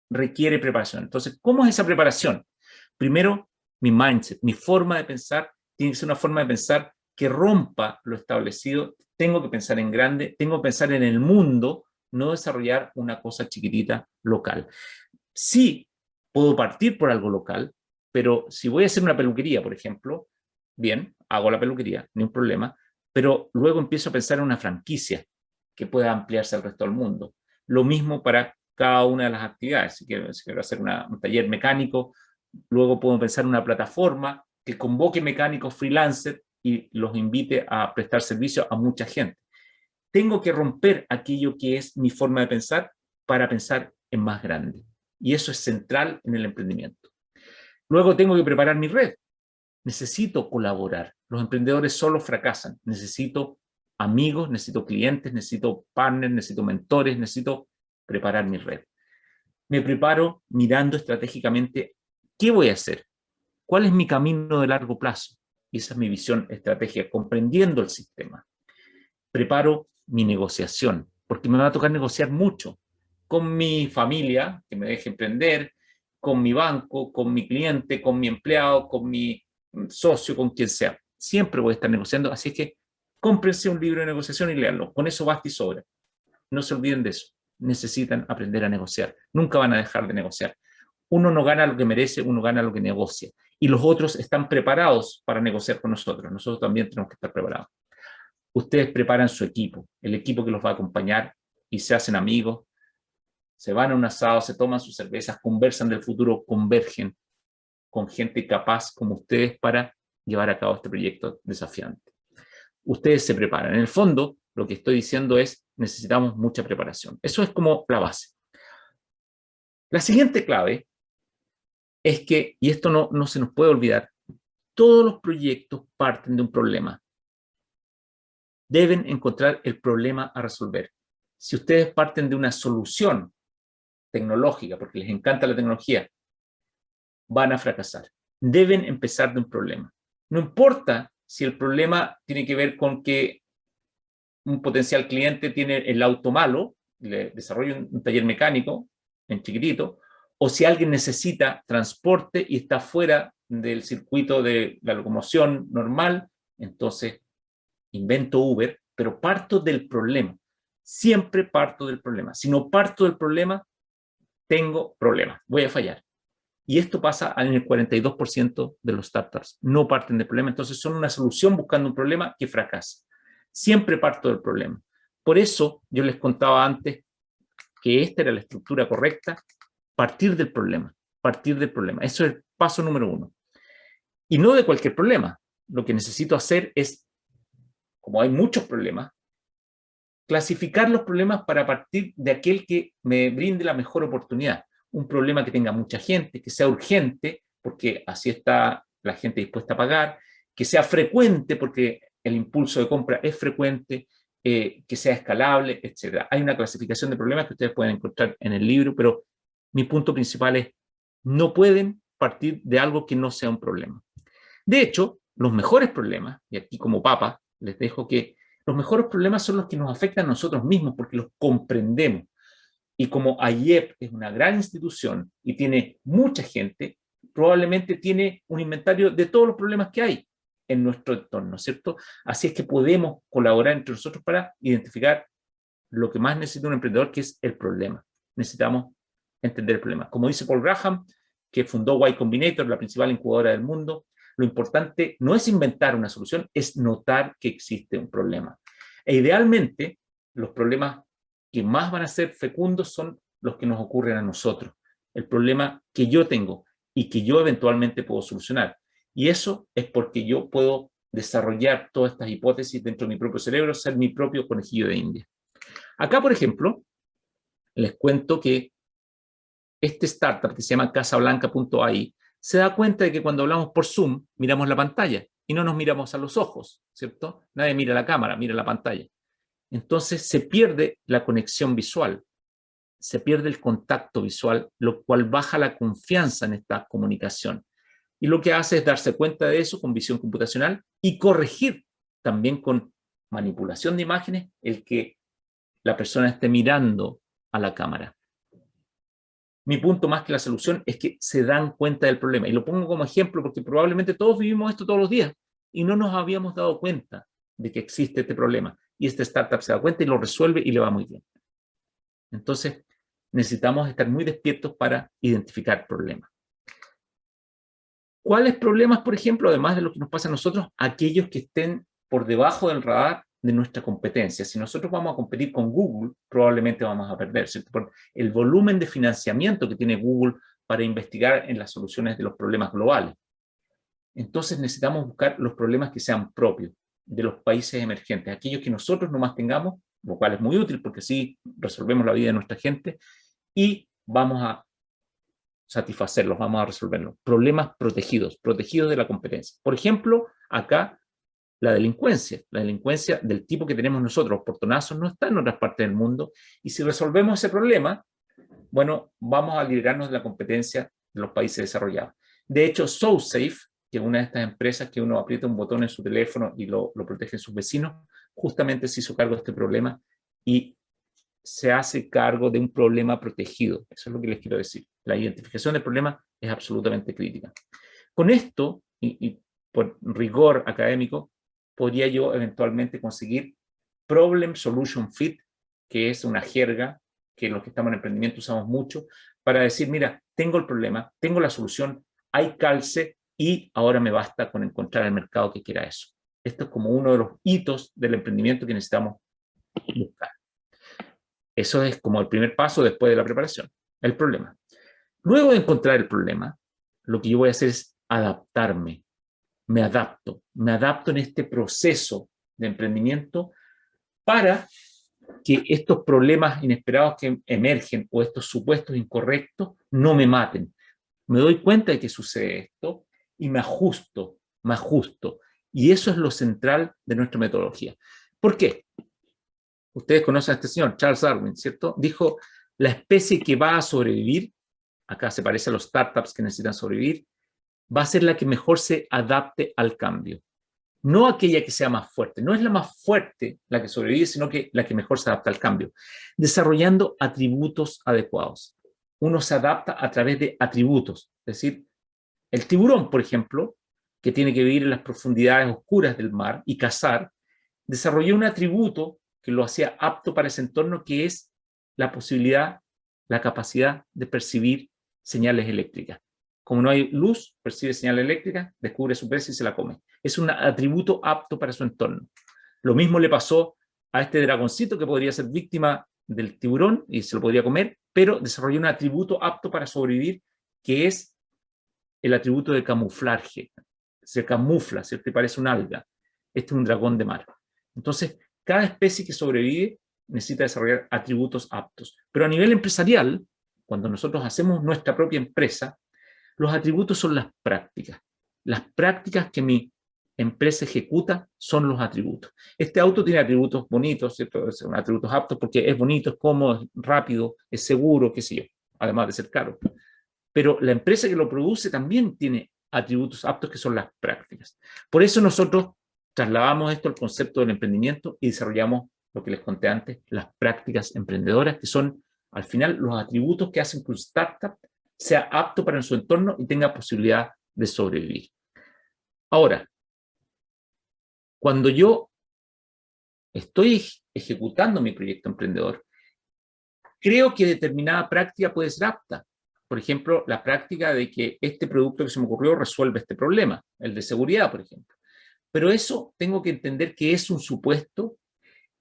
requiere preparación. Entonces, ¿cómo es esa preparación? Primero, mi mindset, mi forma de pensar, tiene que ser una forma de pensar que rompa lo establecido. Tengo que pensar en grande, tengo que pensar en el mundo, no desarrollar una cosa chiquitita local. Sí, puedo partir por algo local, pero si voy a hacer una peluquería, por ejemplo, bien, hago la peluquería, ni un problema, pero luego empiezo a pensar en una franquicia que pueda ampliarse al resto del mundo. Lo mismo para cada una de las actividades. Si quiero hacer un taller mecánico, luego puedo pensar en una plataforma que convoque mecánicos freelancers y los invite a prestar servicio a mucha gente. Tengo que romper aquello que es mi forma de pensar para pensar en más grande. Y eso es central en el emprendimiento. Luego tengo que preparar mi red. Necesito colaborar. Los emprendedores solo fracasan. Necesito amigos, necesito clientes, necesito partners, necesito mentores, necesito preparar mi red. Me preparo mirando estratégicamente qué voy a hacer, cuál es mi camino de largo plazo. Y esa es mi visión estratégica, comprendiendo el sistema. Preparo mi negociación, porque me va a tocar negociar mucho con mi familia, que me deje emprender, con mi banco, con mi cliente, con mi empleado, con mi socio, con quien sea. Siempre voy a estar negociando, así que cómprense un libro de negociación y léanlo. Con eso basta y sobra. No se olviden de eso. Necesitan aprender a negociar. Nunca van a dejar de negociar. Uno no gana lo que merece, uno gana lo que negocia. Y los otros están preparados para negociar con nosotros. Nosotros también tenemos que estar preparados. Ustedes preparan su equipo, el equipo que los va a acompañar, y se hacen amigos, se van a un asado, se toman sus cervezas, conversan del futuro, convergen con gente capaz como ustedes para llevar a cabo este proyecto desafiante. Ustedes se preparan. En el fondo, lo que estoy diciendo es, necesitamos mucha preparación. Eso es como la base. La siguiente clave es que, y esto no se nos puede olvidar, todos los proyectos parten de un problema. Deben encontrar el problema a resolver. Si ustedes parten de una solución tecnológica, porque les encanta la tecnología, van a fracasar. Deben empezar de un problema. No importa si el problema tiene que ver con que un potencial cliente tiene el auto malo, le desarrolla un taller mecánico en chiquitito, o si alguien necesita transporte y está fuera del circuito de la locomoción normal, entonces invento Uber, pero parto del problema. Siempre parto del problema. Si no parto del problema, tengo problemas, voy a fallar. Y esto pasa en el 42% de los startups. No parten del problema, entonces son una solución buscando un problema que fracasa. Siempre parto del problema. Por eso yo les contaba antes que esta era la estructura correcta, partir del problema, partir del problema. Eso es el paso número 1. Y no de cualquier problema. Lo que necesito hacer es, como hay muchos problemas, clasificar los problemas para partir de aquel que me brinde la mejor oportunidad. Un problema que tenga mucha gente, que sea urgente, porque así está la gente dispuesta a pagar, que sea frecuente, porque el impulso de compra es frecuente, que sea escalable, etc. Hay una clasificación de problemas que ustedes pueden encontrar en el libro, pero mi punto principal es, no pueden partir de algo que no sea un problema. De hecho, los mejores problemas, y aquí como papa les dejo que los mejores problemas son los que nos afectan a nosotros mismos, porque los comprendemos. Y como AIEP es una gran institución y tiene mucha gente, probablemente tiene un inventario de todos los problemas que hay en nuestro entorno, ¿cierto? Así es que podemos colaborar entre nosotros para identificar lo que más necesita un emprendedor, que es el problema. Necesitamos entender el problema. Como dice Paul Graham, que fundó Y Combinator, la principal incubadora del mundo, lo importante no es inventar una solución, es notar que existe un problema. E idealmente, los problemas que más van a ser fecundos son los que nos ocurren a nosotros. El problema que yo tengo y que yo eventualmente puedo solucionar. Y eso es porque yo puedo desarrollar todas estas hipótesis dentro de mi propio cerebro, ser mi propio conejillo de India. Acá, por ejemplo, les cuento que este startup que se llama Casablanca.ai se da cuenta de que cuando hablamos por Zoom, miramos la pantalla y no nos miramos a los ojos, ¿cierto? Nadie mira la cámara, mira la pantalla. Entonces se pierde la conexión visual, se pierde el contacto visual, lo cual baja la confianza en esta comunicación. Y lo que hace es darse cuenta de eso con visión computacional y corregir también con manipulación de imágenes el que la persona esté mirando a la cámara. Mi punto más que la solución es que se dan cuenta del problema. Y lo pongo como ejemplo porque probablemente todos vivimos esto todos los días y no nos habíamos dado cuenta de que existe este problema. Y este startup se da cuenta y lo resuelve y le va muy bien. Entonces, necesitamos estar muy despiertos para identificar problemas. ¿Cuáles problemas, por ejemplo, además de lo que nos pasa a nosotros, aquellos que estén por debajo del radar de nuestra competencia? Si nosotros vamos a competir con Google, probablemente vamos a perder, ¿cierto? Por el volumen de financiamiento que tiene Google para investigar en las soluciones de los problemas globales. Entonces necesitamos buscar los problemas que sean propios de los países emergentes, aquellos que nosotros nomás tengamos, lo cual es muy útil porque así resolvemos la vida de nuestra gente y vamos a satisfacerlos, vamos a resolverlos. Problemas protegidos, protegidos de la competencia. Por ejemplo, acá la delincuencia del tipo que tenemos nosotros, los portonazos, no está en otras partes del mundo, y si resolvemos ese problema, bueno, vamos a liberarnos de la competencia de los países desarrollados. De hecho, SoSafe, que es una de estas empresas que uno aprieta un botón en su teléfono y lo protege en sus vecinos, justamente se hizo cargo de este problema y se hace cargo de un problema protegido. Eso es lo que les quiero decir. La identificación del problema es absolutamente crítica. Con esto, y por rigor académico, podría yo eventualmente conseguir Problem Solution Fit, que es una jerga que los que estamos en emprendimiento usamos mucho, para decir, mira, tengo el problema, tengo la solución, hay calce y ahora me basta con encontrar el mercado que quiera eso. Esto es como uno de los hitos del emprendimiento que necesitamos buscar. Eso es como el primer paso después de la preparación, el problema. Luego de encontrar el problema, lo que yo voy a hacer es adaptarme. Me adapto en este proceso de emprendimiento para que estos problemas inesperados que emergen o estos supuestos incorrectos no me maten. Me doy cuenta de que sucede esto y me ajusto. Y eso es lo central de nuestra metodología. ¿Por qué? Ustedes conocen a este señor, Charles Darwin, ¿cierto? Dijo, la especie que va a sobrevivir, acá se parece a los startups que necesitan sobrevivir, va a ser la que mejor se adapte al cambio. No aquella que sea más fuerte. No es la más fuerte la que sobrevive, sino que la que mejor se adapta al cambio. Desarrollando atributos adecuados. Uno se adapta a través de atributos. Es decir, el tiburón, por ejemplo, que tiene que vivir en las profundidades oscuras del mar y cazar, desarrolló un atributo que lo hacía apto para ese entorno, que es la posibilidad, la capacidad de percibir señales eléctricas. Como no hay luz, percibe señal eléctrica, descubre su presa y se la come. Es un atributo apto para su entorno. Lo mismo le pasó a este dragoncito que podría ser víctima del tiburón y se lo podría comer, pero desarrolló un atributo apto para sobrevivir, que es el atributo de camuflaje. Se camufla, ¿cierto? Y parece un alga. Este es un dragón de mar. Entonces, cada especie que sobrevive necesita desarrollar atributos aptos. Pero a nivel empresarial, cuando nosotros hacemos nuestra propia empresa, los atributos son las prácticas. Las prácticas que mi empresa ejecuta son los atributos. Este auto tiene atributos bonitos, ¿cierto? Son atributos aptos porque es bonito, es cómodo, es rápido, es seguro, qué sé yo, además de ser caro. Pero la empresa que lo produce también tiene atributos aptos que son las prácticas. Por eso nosotros trasladamos esto al concepto del emprendimiento y desarrollamos lo que les conté antes, las prácticas emprendedoras, que son al final los atributos que hacen que un startup sea apto para su entorno y tenga posibilidad de sobrevivir. Ahora, cuando yo estoy ejecutando mi proyecto emprendedor, creo que determinada práctica puede ser apta. Por ejemplo, la práctica de que este producto que se me ocurrió resuelve este problema, el de seguridad, por ejemplo. Pero eso tengo que entender que es un supuesto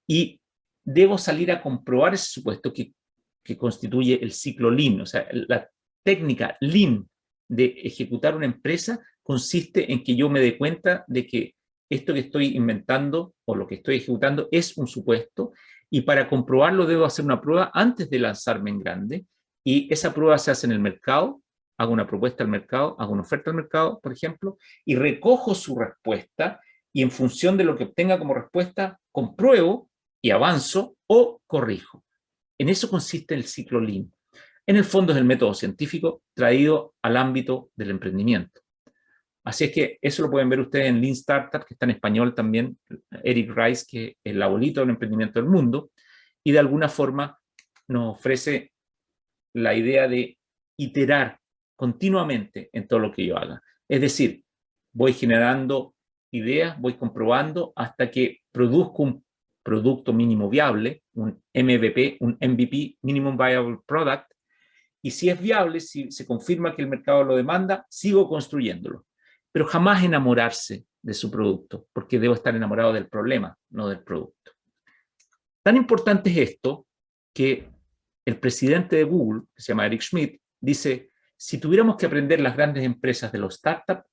y debo salir a comprobar ese supuesto que constituye el ciclo Lean. O sea, la técnica Lean de ejecutar una empresa consiste en que yo me dé cuenta de que esto que estoy inventando o lo que estoy ejecutando es un supuesto y para comprobarlo debo hacer una prueba antes de lanzarme en grande y esa prueba se hace en el mercado, hago una propuesta al mercado, hago una oferta al mercado, por ejemplo, y recojo su respuesta y en función de lo que obtenga como respuesta compruebo y avanzo o corrijo. En eso consiste el ciclo Lean. En el fondo es el método científico traído al ámbito del emprendimiento. Así es que eso lo pueden ver ustedes en Lean Startup, que está en español también, Eric Rice, que es el abuelito del emprendimiento del mundo, y de alguna forma nos ofrece la idea de iterar continuamente en todo lo que yo haga. Es decir, voy generando ideas, voy comprobando hasta que produzco un producto mínimo viable, un MVP, un MVP, Minimum Viable Product, y si es viable, si se confirma que el mercado lo demanda, sigo construyéndolo. Pero jamás enamorarse de su producto, porque debo estar enamorado del problema, no del producto. Tan importante es esto que el presidente de Google, que se llama Eric Schmidt, dice, si tuviéramos que aprender las grandes empresas de los startups,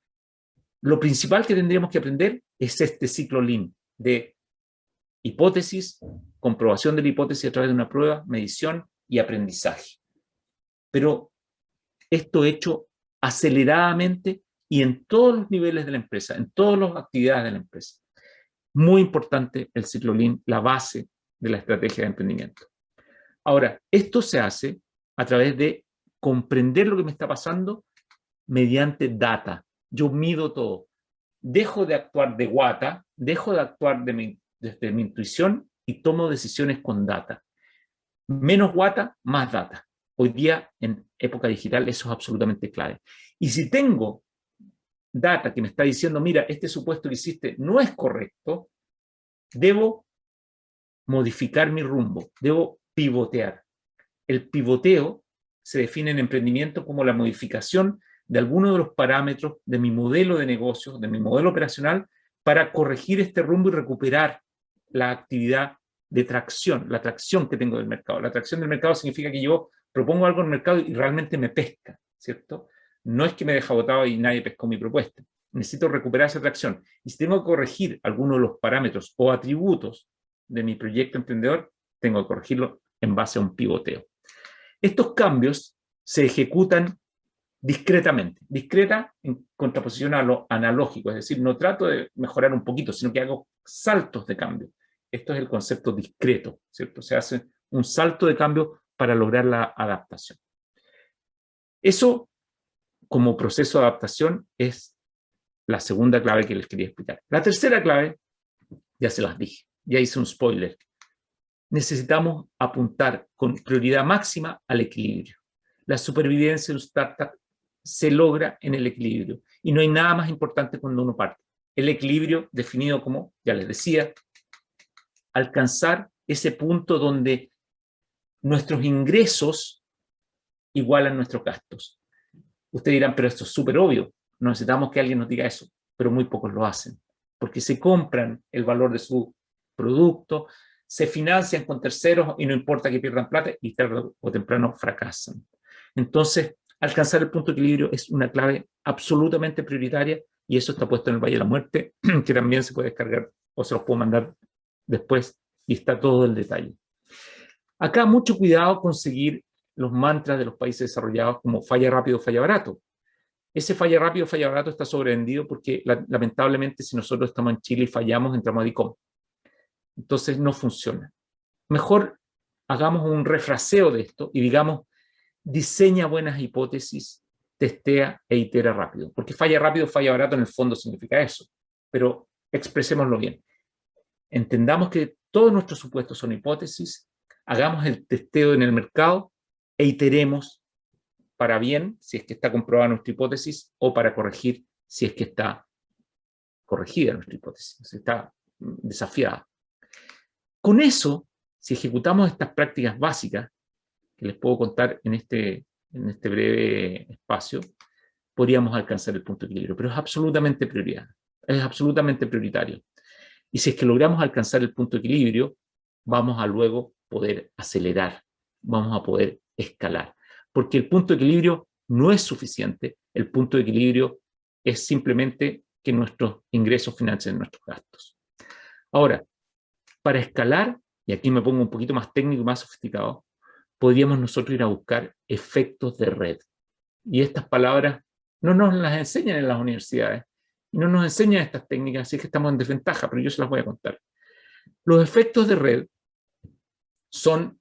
lo principal que tendríamos que aprender es este ciclo Lean de hipótesis, comprobación de la hipótesis a través de una prueba, medición y aprendizaje. Pero esto hecho aceleradamente y en todos los niveles de la empresa, en todas las actividades de la empresa. Muy importante el ciclo Lean, la base de la estrategia de emprendimiento. Ahora, esto se hace a través de comprender lo que me está pasando mediante data. Yo mido todo. Dejo de actuar de guata, dejo de actuar desde mi intuición y tomo decisiones con data. Menos guata, más data. Hoy día, en época digital, eso es absolutamente clave. Y si tengo data que me está diciendo, mira, este supuesto que hiciste no es correcto, debo modificar mi rumbo, debo pivotear. El pivoteo se define en emprendimiento como la modificación de alguno de los parámetros de mi modelo de negocio, de mi modelo operacional, para corregir este rumbo y recuperar la actividad de tracción, la tracción que tengo del mercado. La tracción del mercado significa que yo propongo algo en el mercado y realmente me pesca, ¿cierto? No es que me deja botado y nadie pescó mi propuesta. Necesito recuperar esa tracción. Y si tengo que corregir alguno de los parámetros o atributos de mi proyecto emprendedor, tengo que corregirlo en base a un pivoteo. Estos cambios se ejecutan discretamente. Discreta en contraposición a lo analógico, es decir, no trato de mejorar un poquito, sino que hago saltos de cambio. Esto es el concepto discreto, ¿cierto? Se hace un salto de cambio para lograr la adaptación. Eso, como proceso de adaptación, es la segunda clave que les quería explicar. La tercera clave, ya se las dije, ya hice un spoiler. Necesitamos apuntar con prioridad máxima al equilibrio. La supervivencia de un startup se logra en el equilibrio. Y no hay nada más importante cuando uno parte. El equilibrio definido como, ya les decía, alcanzar ese punto donde nuestros ingresos igualan nuestros gastos. Ustedes dirán, pero esto es súper obvio. No necesitamos que alguien nos diga eso, pero muy pocos lo hacen. Porque se compran el valor de su producto, se financian con terceros y no importa que pierdan plata y tarde o temprano fracasan. Entonces, alcanzar el punto de equilibrio es una clave absolutamente prioritaria y eso está puesto en el Valle de la Muerte, que también se puede descargar o se los puedo mandar después y está todo el detalle. Acá mucho cuidado con seguir los mantras de los países desarrollados como falla rápido, falla barato. Ese falla rápido, falla barato está sobrevendido porque lamentablemente si nosotros estamos en Chile y fallamos, entramos a DICOM. Entonces no funciona. Mejor hagamos un refraseo de esto y digamos, diseña buenas hipótesis, testea e itera rápido. Porque falla rápido, falla barato en el fondo significa eso. Pero expresémoslo bien. Entendamos que todos nuestros supuestos son hipótesis, hagamos el testeo en el mercado e iteremos para bien, si es que está comprobada nuestra hipótesis, o para corregir, si es que está corregida nuestra hipótesis, si está desafiada. Con eso, si ejecutamos estas prácticas básicas, que les puedo contar en este breve espacio, podríamos alcanzar el punto de equilibrio, pero es absolutamente prioridad, es absolutamente prioritario. Y si es que logramos alcanzar el punto de equilibrio, vamos a luego poder acelerar, vamos a poder escalar. Porque el punto de equilibrio no es suficiente, el punto de equilibrio es simplemente que nuestros ingresos financien nuestros gastos. Ahora, para escalar, y aquí me pongo un poquito más técnico y más sofisticado, podríamos nosotros ir a buscar efectos de red. Y estas palabras no nos las enseñan en las universidades, y no nos enseñan estas técnicas, así que estamos en desventaja, pero yo se las voy a contar. Los efectos de red son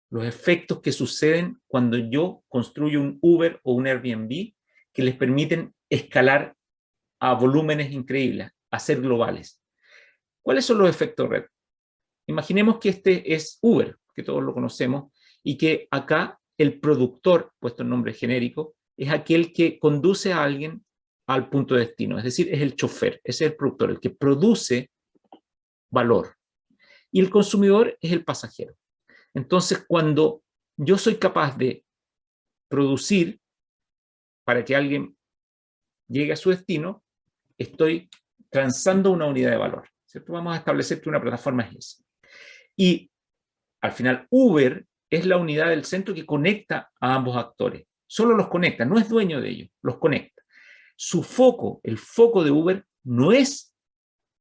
los efectos que suceden cuando yo construyo un Uber o un Airbnb que les permiten escalar a volúmenes increíbles, a ser globales. ¿Cuáles son los efectos de red? Imaginemos que este es Uber, que todos lo conocemos, y que acá el productor, puesto en nombre genérico, es aquel que conduce a alguien al punto de destino, es decir, es el chofer, ese es el productor, el que produce valor. Y el consumidor es el pasajero. Entonces, cuando yo soy capaz de producir para que alguien llegue a su destino, estoy transando una unidad de valor, ¿cierto? Vamos a establecer que una plataforma es esa. Y al final, Uber es la unidad del centro que conecta a ambos actores. Solo los conecta, no es dueño de ellos, los conecta. Su foco, el foco de Uber, no es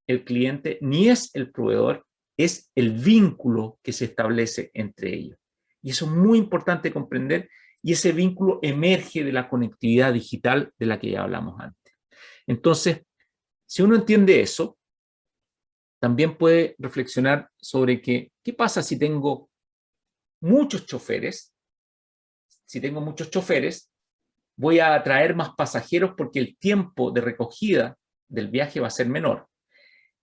el cliente ni es el proveedor, es el vínculo que se establece entre ellos. Y eso es muy importante comprender, y ese vínculo emerge de la conectividad digital de la que ya hablamos antes. Entonces, si uno entiende eso, también puede reflexionar sobre qué pasa si tengo muchos choferes. Si tengo muchos choferes, voy a atraer más pasajeros porque el tiempo de recogida del viaje va a ser menor.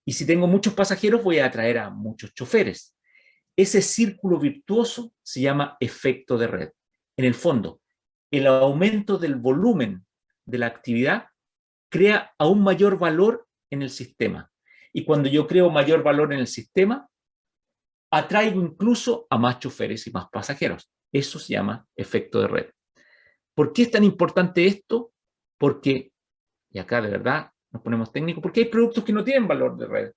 Y si tengo muchos pasajeros, voy a atraer a muchos choferes. Ese círculo virtuoso se llama efecto de red. En el fondo, el aumento del volumen de la actividad crea aún mayor valor en el sistema. Y cuando yo creo mayor valor en el sistema, atraigo incluso a más choferes y más pasajeros. Eso se llama efecto de red. ¿Por qué es tan importante esto? Porque, y acá de verdad nos ponemos técnicos, porque hay productos que no tienen valor de red.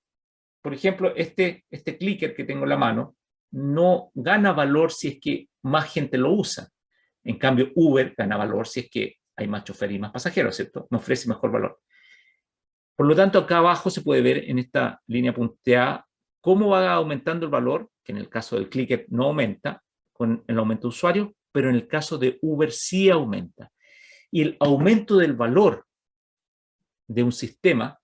Por ejemplo, este clicker que tengo en la mano no gana valor si es que más gente lo usa. En cambio, Uber gana valor si es que hay más choferes y más pasajeros, ¿cierto? Me ofrece mejor valor. Por lo tanto, acá abajo se puede ver en esta línea punteada cómo va aumentando el valor, que en el caso del clicker no aumenta con el aumento de usuarios, pero en el caso de Uber sí aumenta. Y el aumento del valor de un sistema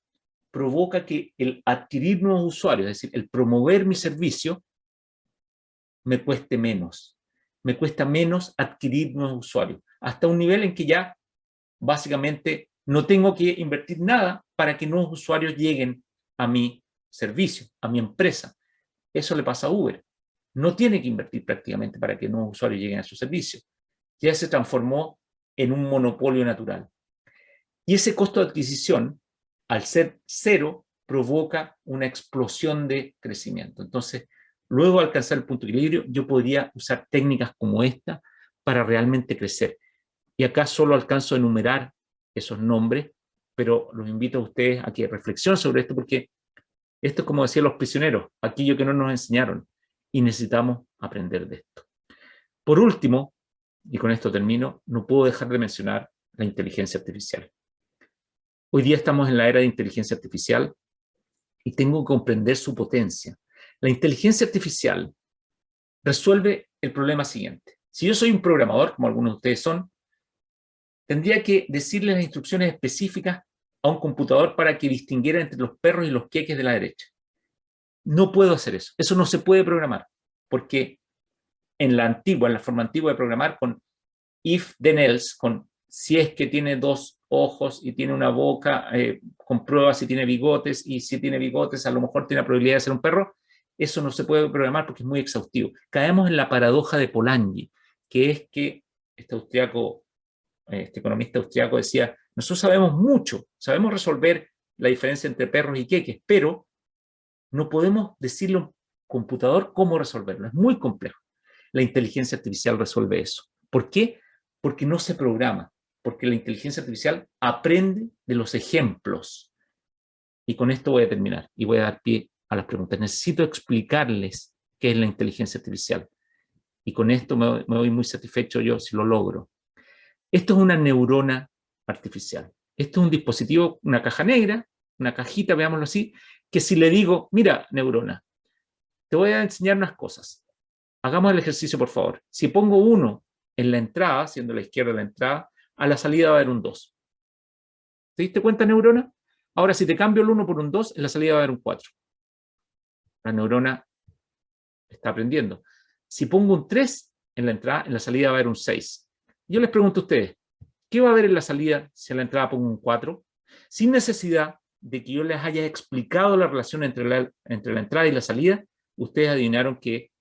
provoca que el adquirir nuevos usuarios, es decir, el promover mi servicio, me cueste menos. Me cuesta menos adquirir nuevos usuarios, hasta un nivel en que ya básicamente no tengo que invertir nada para que nuevos usuarios lleguen a mi servicio, a mi empresa. Eso le pasa a Uber. No tiene que invertir prácticamente para que nuevos usuarios lleguen a su servicio. Ya se transformó en un monopolio natural. Y ese costo de adquisición, al ser cero, provoca una explosión de crecimiento. Entonces, luego de alcanzar el punto de equilibrio, yo podría usar técnicas como esta para realmente crecer. Y acá solo alcanzo a enumerar esos nombres, pero los invito a ustedes a que reflexionen sobre esto, porque esto es como decían los prisioneros, aquello que no nos enseñaron, y necesitamos aprender de esto. Por último, y con esto termino, no puedo dejar de mencionar la inteligencia artificial. Hoy día estamos en la era de inteligencia artificial y tengo que comprender su potencia. La inteligencia artificial resuelve el problema siguiente. Si yo soy un programador, como algunos de ustedes son, tendría que decirle las instrucciones específicas a un computador para que distinguiera entre los perros y los queques de la derecha. No puedo hacer eso. Eso no se puede programar, porque en la forma antigua de programar, con if then else, con si es que tiene dos ojos y tiene una boca, comprueba si tiene bigotes, y si tiene bigotes a lo mejor tiene la probabilidad de ser un perro, eso no se puede programar porque es muy exhaustivo. Caemos en la paradoja de Polanyi, que es que este economista austriaco decía, nosotros sabemos mucho, sabemos resolver la diferencia entre perros y queques, pero no podemos decirle a un computador cómo resolverlo, es muy complejo. La inteligencia artificial resuelve eso. ¿Por qué? Porque no se programa, porque la inteligencia artificial aprende de los ejemplos. Y con esto voy a terminar y voy a dar pie a las preguntas. Necesito explicarles qué es la inteligencia artificial. Y con esto me voy muy satisfecho yo si lo logro. Esto es una neurona artificial. Esto es un dispositivo, una caja negra, una cajita, veámoslo así, que si le digo, mira, neurona, te voy a enseñar unas cosas. Hagamos el ejercicio, por favor. Si pongo 1 en la entrada, siendo la izquierda la entrada, a la salida va a haber un 2. ¿Te diste cuenta, neurona? Ahora, si te cambio el 1 por un 2, en la salida va a haber un 4. La neurona está aprendiendo. Si pongo un 3 en la entrada, en la salida va a haber un 6. Yo les pregunto a ustedes, ¿qué va a haber en la salida si en la entrada pongo un 4? Sin necesidad de que yo les haya explicado la relación entre la entrada y la salida, ustedes adivinaron que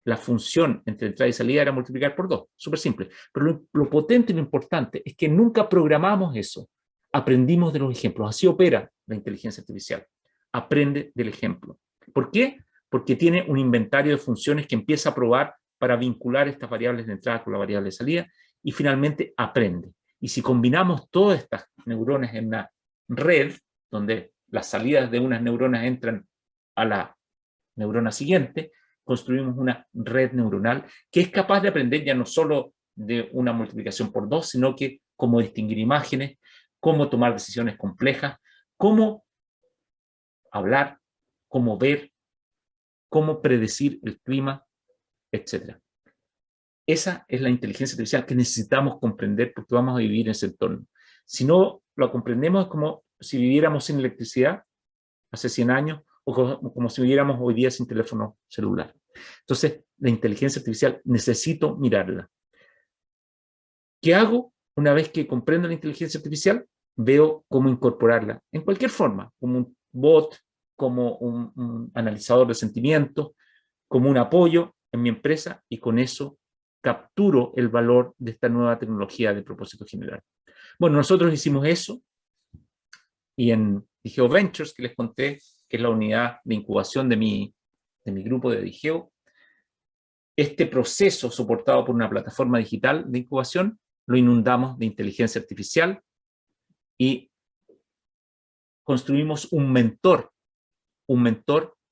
la función entre entrada y salida era multiplicar por 2. Súper simple. Pero lo potente y lo importante es que nunca programamos eso. Aprendimos de los ejemplos. Así opera la inteligencia artificial. Aprende del ejemplo. ¿Por qué? Porque tiene un inventario de funciones que empieza a probar para vincular estas variables de entrada con la variable de salida y finalmente aprende. Y si combinamos todas estas neuronas en una red, donde las salidas de unas neuronas entran a la neurona siguiente, construimos una red neuronal que es capaz de aprender ya no solo de una multiplicación por 2, sino que cómo distinguir imágenes, cómo tomar decisiones complejas, cómo hablar, cómo ver, cómo predecir el clima, etc. Esa es la inteligencia artificial que necesitamos comprender porque vamos a vivir en ese entorno. Si no lo comprendemos, es como si viviéramos sin electricidad hace 100 años o como si viviéramos hoy día sin teléfono celular. Entonces, la inteligencia artificial necesito mirarla. ¿Qué hago una vez que comprendo la inteligencia artificial? Veo cómo incorporarla en cualquier forma, como un bot, como un analizador de sentimientos, como un apoyo en mi empresa y con eso capturo el valor de esta nueva tecnología de propósito general. Bueno, nosotros hicimos eso y en Digeo Ventures, que les conté, que es la unidad de incubación de mi grupo de Digeo, este proceso soportado por una plataforma digital de incubación lo inundamos de inteligencia artificial y construimos un mentor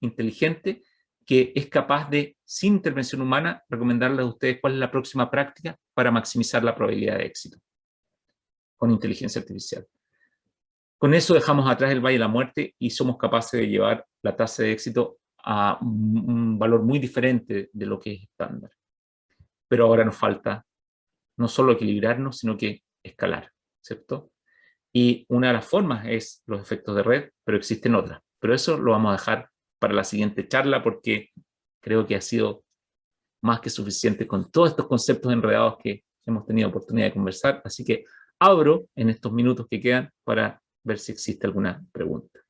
inteligente que es capaz de, sin intervención humana, recomendarles a ustedes cuál es la próxima práctica para maximizar la probabilidad de éxito con inteligencia artificial. Con eso dejamos atrás el valle de la muerte y somos capaces de llevar la tasa de éxito a un valor muy diferente de lo que es estándar. Pero ahora nos falta no solo equilibrarnos, sino que escalar, ¿cierto? Y una de las formas es los efectos de red, pero existen otras. Pero eso lo vamos a dejar para la siguiente charla porque creo que ha sido más que suficiente con todos estos conceptos enredados que hemos tenido oportunidad de conversar. Así que abro en estos minutos que quedan para ver si existe alguna pregunta.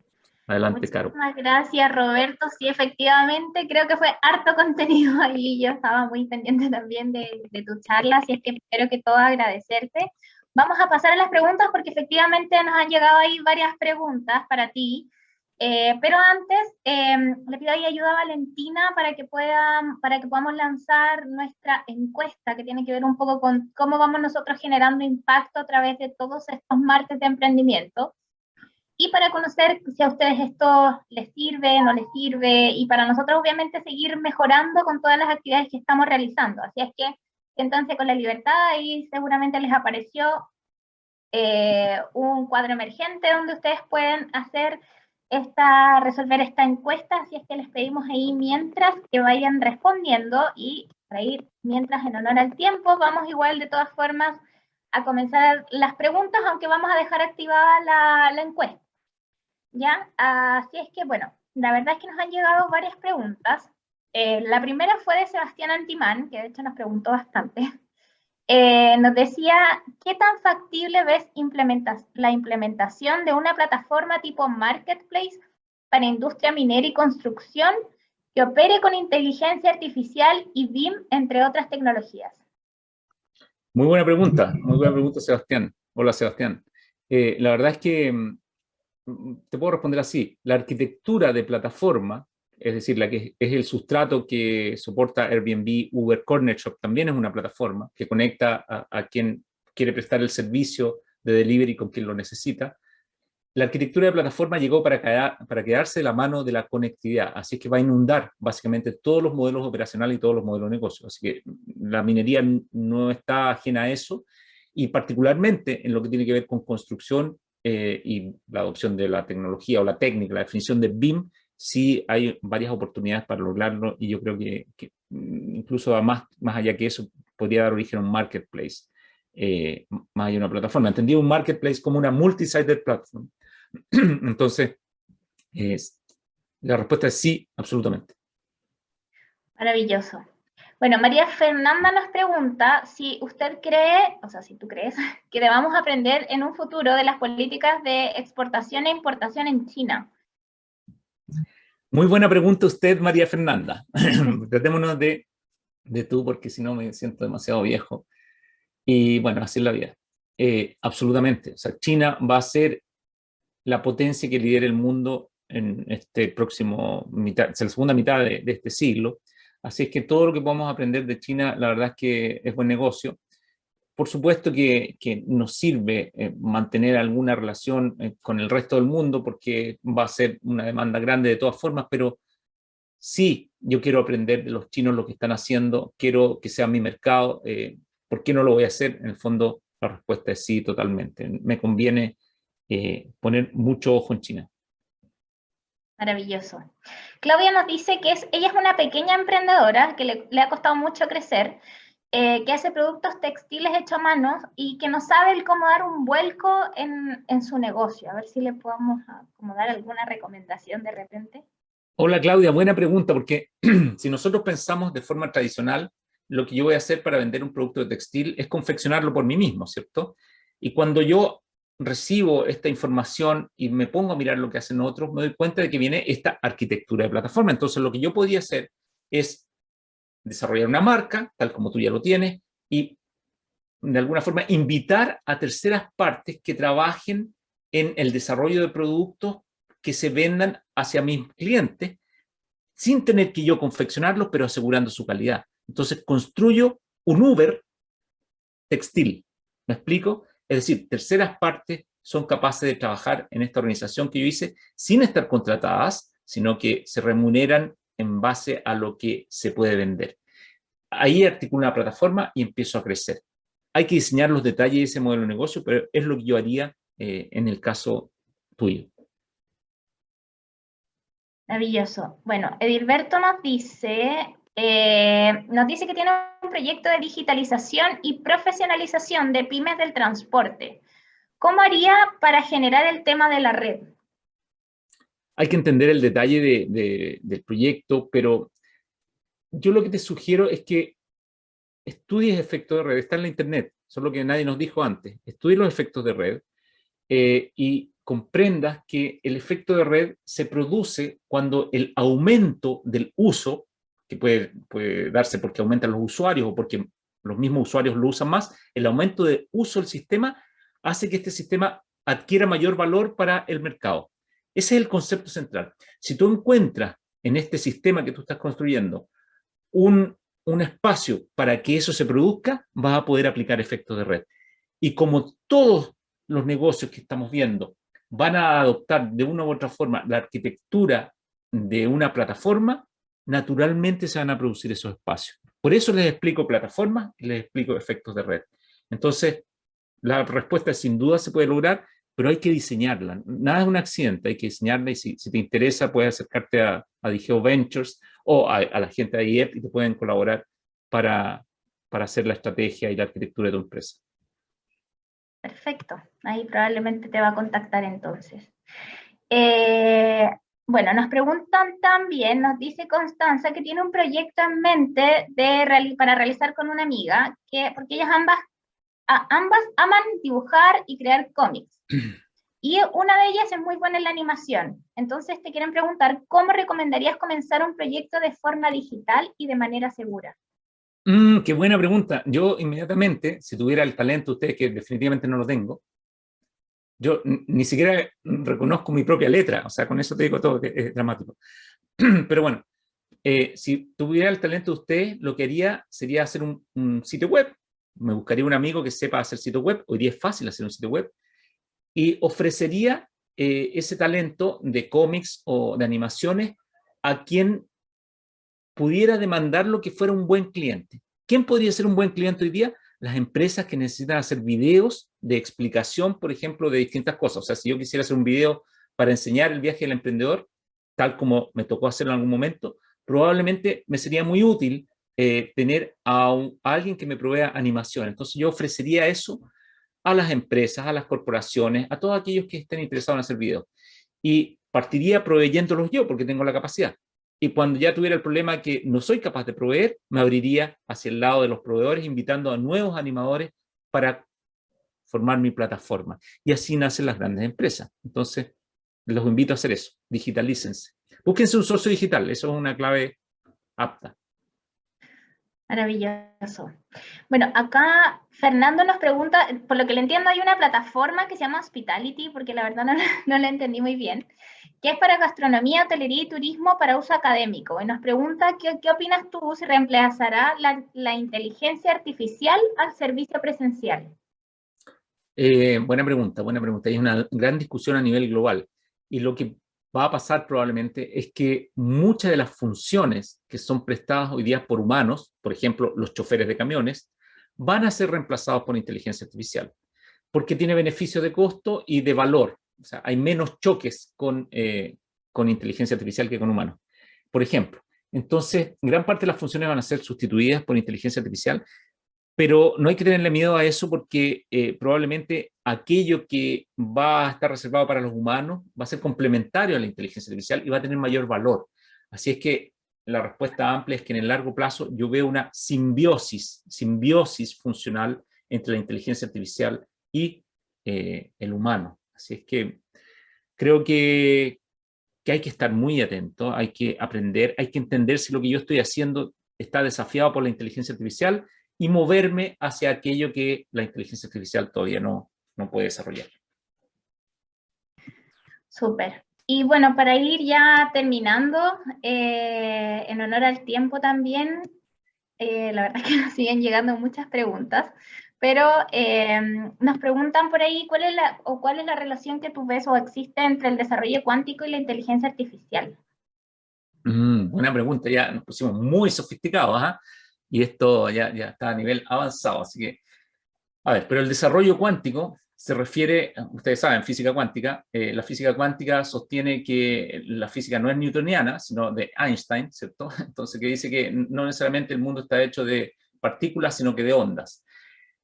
Adelante, Caro. Muchísimas gracias, Roberto. Sí, efectivamente, creo que fue harto contenido ahí. Yo estaba muy pendiente también de tu charla, así es que espero que todo agradecerte. Vamos a pasar a las preguntas porque efectivamente nos han llegado ahí varias preguntas para ti. Pero antes, le pido ahí ayuda a Valentina para que podamos lanzar nuestra encuesta que tiene que ver un poco con cómo vamos nosotros generando impacto a través de todos estos martes de emprendimiento. Y para conocer si a ustedes esto les sirve, no les sirve, y para nosotros obviamente seguir mejorando con todas las actividades que estamos realizando. Así es que entonces con la libertad ahí seguramente les apareció un cuadro emergente donde ustedes pueden resolver esta encuesta, así es que les pedimos ahí mientras que vayan respondiendo y para ir mientras en honor al tiempo, vamos igual de todas formas a comenzar las preguntas, aunque vamos a dejar activada la encuesta. ¿Ya? Así es que, bueno, la verdad es que nos han llegado varias preguntas. La primera fue de Sebastián Antimán, que de hecho nos preguntó bastante. Nos decía, ¿qué tan factible ves la implementación de una plataforma tipo Marketplace para industria minera y construcción que opere con inteligencia artificial y BIM, entre otras tecnologías? Muy buena pregunta, Sebastián. Hola, Sebastián. La verdad es que te puedo responder así. La arquitectura de plataforma, es decir, la que es el sustrato que soporta Airbnb, Uber, Corner Shop, también es una plataforma que conecta a quien quiere prestar el servicio de delivery con quien lo necesita. La arquitectura de plataforma llegó para quedarse de la mano de la conectividad, así que va a inundar básicamente todos los modelos operacionales y todos los modelos de negocio. Así que la minería no está ajena a eso, y particularmente en lo que tiene que ver con construcción y la adopción de la tecnología o la técnica, la definición de BIM, sí hay varias oportunidades para lograrlo, y yo creo que incluso más allá que eso podría dar origen a un marketplace, más allá de una plataforma. Entendí un marketplace como una multi-sided platform. Entonces, la respuesta es sí, absolutamente. Maravilloso. Bueno, María Fernanda nos pregunta si usted cree, o sea, si tú crees, que debamos aprender en un futuro de las políticas de exportación e importación en China. Muy buena pregunta usted, María Fernanda. Tratémonos de tú, porque si no me siento demasiado viejo. Y bueno, así es la vida. Absolutamente. O sea, China va a ser la potencia que lidere el mundo en este próximo la segunda mitad de este siglo. Así es que todo lo que podamos aprender de China, la verdad es que es buen negocio. Por supuesto que nos sirve mantener alguna relación con el resto del mundo, porque va a ser una demanda grande de todas formas, pero sí, yo quiero aprender de los chinos lo que están haciendo, quiero que sea mi mercado. ¿Por qué no lo voy a hacer? En el fondo, la respuesta es sí, totalmente. Me conviene poner mucho ojo en China. Maravilloso. Claudia nos dice que ella es una pequeña emprendedora que le ha costado mucho crecer, que hace productos textiles hechos a mano y que no sabe cómo dar un vuelco en su negocio. A ver si le podemos dar alguna recomendación de repente. Hola, Claudia, buena pregunta, porque si nosotros pensamos de forma tradicional, lo que yo voy a hacer para vender un producto de textil es confeccionarlo por mí mismo, ¿cierto? Y cuando yo recibo esta información y me pongo a mirar lo que hacen otros, me doy cuenta de que viene esta arquitectura de plataforma. Entonces, lo que yo podría hacer es desarrollar una marca, tal como tú ya lo tienes, y de alguna forma invitar a terceras partes que trabajen en el desarrollo de productos que se vendan hacia mis clientes, sin tener que yo confeccionarlos, pero asegurando su calidad. Entonces construyo un Uber textil. ¿Me explico? Es decir, terceras partes son capaces de trabajar en esta organización que yo hice sin estar contratadas, sino que se remuneran en base a lo que se puede vender. Ahí articulo una plataforma y empiezo a crecer. Hay que diseñar los detalles de ese modelo de negocio, pero es lo que yo haría en el caso tuyo. Maravilloso. Bueno, Edilberto nos dice que tiene un proyecto de digitalización y profesionalización de pymes del transporte. ¿Cómo haría para generar el tema de la red? Hay que entender el detalle del proyecto, pero yo lo que te sugiero es que estudies efectos de red. Está en la internet, solo que nadie nos dijo antes. Estudies los efectos de red y comprendas que el efecto de red se produce cuando el aumento del uso, que puede darse porque aumentan los usuarios o porque los mismos usuarios lo usan más, el aumento de uso del sistema hace que este sistema adquiera mayor valor para el mercado. Ese es el concepto central. Si tú encuentras en este sistema que tú estás construyendo un espacio para que eso se produzca, vas a poder aplicar efectos de red. Y como todos los negocios que estamos viendo van a adoptar de una u otra forma la arquitectura de una plataforma, naturalmente se van a producir esos espacios. Por eso les explico plataformas y les explico efectos de red. Entonces, la respuesta es sin duda se puede lograr, pero hay que diseñarla. Nada es un accidente, hay que diseñarla y si te interesa puedes acercarte a Digeo Ventures o a la gente de IEP y te pueden colaborar para hacer la estrategia y la arquitectura de tu empresa. Perfecto, ahí probablemente te va a contactar entonces. Bueno, nos preguntan también, nos dice Constanza que tiene un proyecto en mente para realizar con una amiga, porque ellas ambas aman dibujar y crear cómics. Y una de ellas es muy buena en la animación. Entonces te quieren preguntar, ¿cómo recomendarías comenzar un proyecto de forma digital y de manera segura? Qué buena pregunta. Yo inmediatamente, si tuviera el talento, ustedes que definitivamente no lo tengo, yo ni siquiera reconozco mi propia letra, o sea, con eso te digo todo, que es dramático. Pero bueno, si tuviera el talento de ustedes, lo que haría sería hacer un sitio web. Me buscaría un amigo que sepa hacer sitio web. Hoy día es fácil hacer un sitio web. Y ofrecería ese talento de cómics o de animaciones a quien pudiera demandarlo que fuera un buen cliente. ¿Quién podría ser un buen cliente hoy día? Las empresas que necesitan hacer videos de explicación, por ejemplo, de distintas cosas. O sea, si yo quisiera hacer un video para enseñar el viaje del emprendedor, tal como me tocó hacerlo en algún momento, probablemente me sería muy útil tener a alguien que me provea animación. Entonces yo ofrecería eso a las empresas, a las corporaciones, a todos aquellos que estén interesados en hacer videos. Y partiría proveyéndolos yo, porque tengo la capacidad. Y cuando ya tuviera el problema que no soy capaz de proveer, me abriría hacia el lado de los proveedores, invitando a nuevos animadores para formar mi plataforma. Y así nacen las grandes empresas. Entonces, los invito a hacer eso. Digitalícense. Búsquense un socio digital. Eso es una clave apta. Maravilloso. Bueno, acá Fernando nos pregunta, por lo que le entiendo hay una plataforma que se llama Hospitality, porque la verdad no la entendí muy bien, que es para gastronomía, hotelería y turismo para uso académico. Y nos pregunta, ¿qué opinas tú si reemplazará la inteligencia artificial al servicio presencial? Buena pregunta, buena pregunta. Hay una gran discusión a nivel global. Y lo que va a pasar probablemente es que muchas de las funciones que son prestadas hoy día por humanos, por ejemplo, los choferes de camiones, van a ser reemplazados por inteligencia artificial, porque tiene beneficio de costo y de valor. O sea, hay menos choques con inteligencia artificial que con humanos. Por ejemplo, entonces, gran parte de las funciones van a ser sustituidas por inteligencia artificial, pero no hay que tenerle miedo a eso porque probablemente aquello que va a estar reservado para los humanos va a ser complementario a la inteligencia artificial y va a tener mayor valor. Así es que la respuesta amplia es que en el largo plazo yo veo una simbiosis funcional entre la inteligencia artificial y el humano. Así es que creo que que hay que estar muy atento, hay que aprender, hay que entender si lo que yo estoy haciendo está desafiado por la inteligencia artificial y moverme hacia aquello que la inteligencia artificial todavía no puede desarrollar. Súper. Y bueno, para ir ya terminando, en honor al tiempo también, la verdad es que nos siguen llegando muchas preguntas, pero nos preguntan por ahí cuál es la relación que tú ves o existe entre el desarrollo cuántico y la inteligencia artificial. Buena pregunta, ya nos pusimos muy sofisticados, ¿eh? Y esto ya está a nivel avanzado, así que, a ver, pero el desarrollo cuántico se refiere, ustedes saben, física cuántica, la física cuántica sostiene que la física no es newtoniana, sino de Einstein, ¿cierto? Entonces, que dice que no necesariamente el mundo está hecho de partículas, sino que de ondas.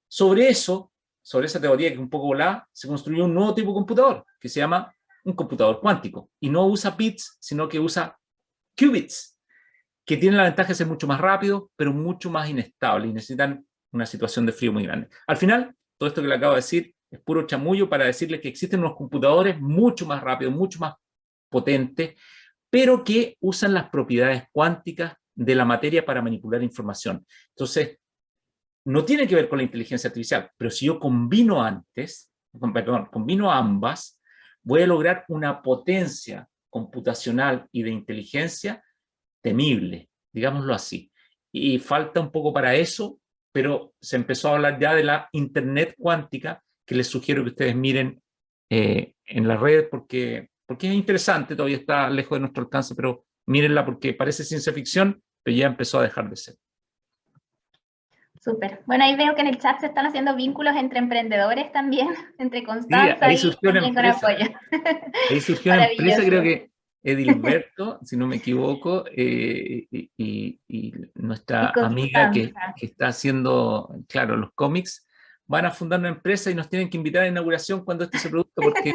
Sobre eso, sobre esa teoría que es un poco volada, se construyó un nuevo tipo de computador, que se llama un computador cuántico, y no usa bits, sino que usa qubits, que tienen la ventaja de ser mucho más rápido, pero mucho más inestable, y necesitan una situación de frío muy grande. Al final, todo esto que le acabo de decir es puro chamullo para decirles que existen unos computadores mucho más rápidos, mucho más potentes, pero que usan las propiedades cuánticas de la materia para manipular información. Entonces, no tiene que ver con la inteligencia artificial, pero si yo combino ambas, voy a lograr una potencia computacional y de inteligencia temible, digámoslo así. Y falta un poco para eso, pero se empezó a hablar ya de la Internet cuántica, que les sugiero que ustedes miren en la red, porque es interesante, todavía está lejos de nuestro alcance, pero mírenla porque parece ciencia ficción, pero ya empezó a dejar de ser. Súper. Bueno, ahí veo que en el chat se están haciendo vínculos entre emprendedores también, entre Constanza ahí y surgió una también con empresa. apoyo. Ahí surgió una empresa, creo que Edilberto, si no me equivoco, y nuestra amiga que está haciendo, claro, los cómics, van a fundar una empresa y nos tienen que invitar a la inauguración cuando se produzca, porque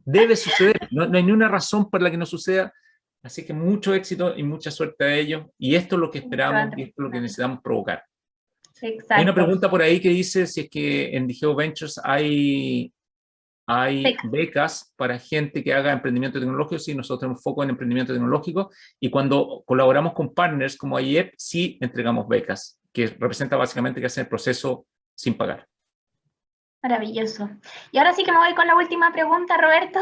debe suceder, no hay ni una razón por la que no suceda, así que mucho éxito y mucha suerte a ellos, y esto es lo que esperamos y esto es lo que necesitamos provocar. Exacto. Hay una pregunta por ahí que dice si es que en Digeo Ventures hay becas para gente que haga emprendimiento tecnológico. Sí, nosotros tenemos foco en emprendimiento tecnológico y cuando colaboramos con partners como IEP, sí entregamos becas, que representa básicamente que hacen el proceso sin pagar. Maravilloso. Y ahora sí que me voy con la última pregunta, Roberto.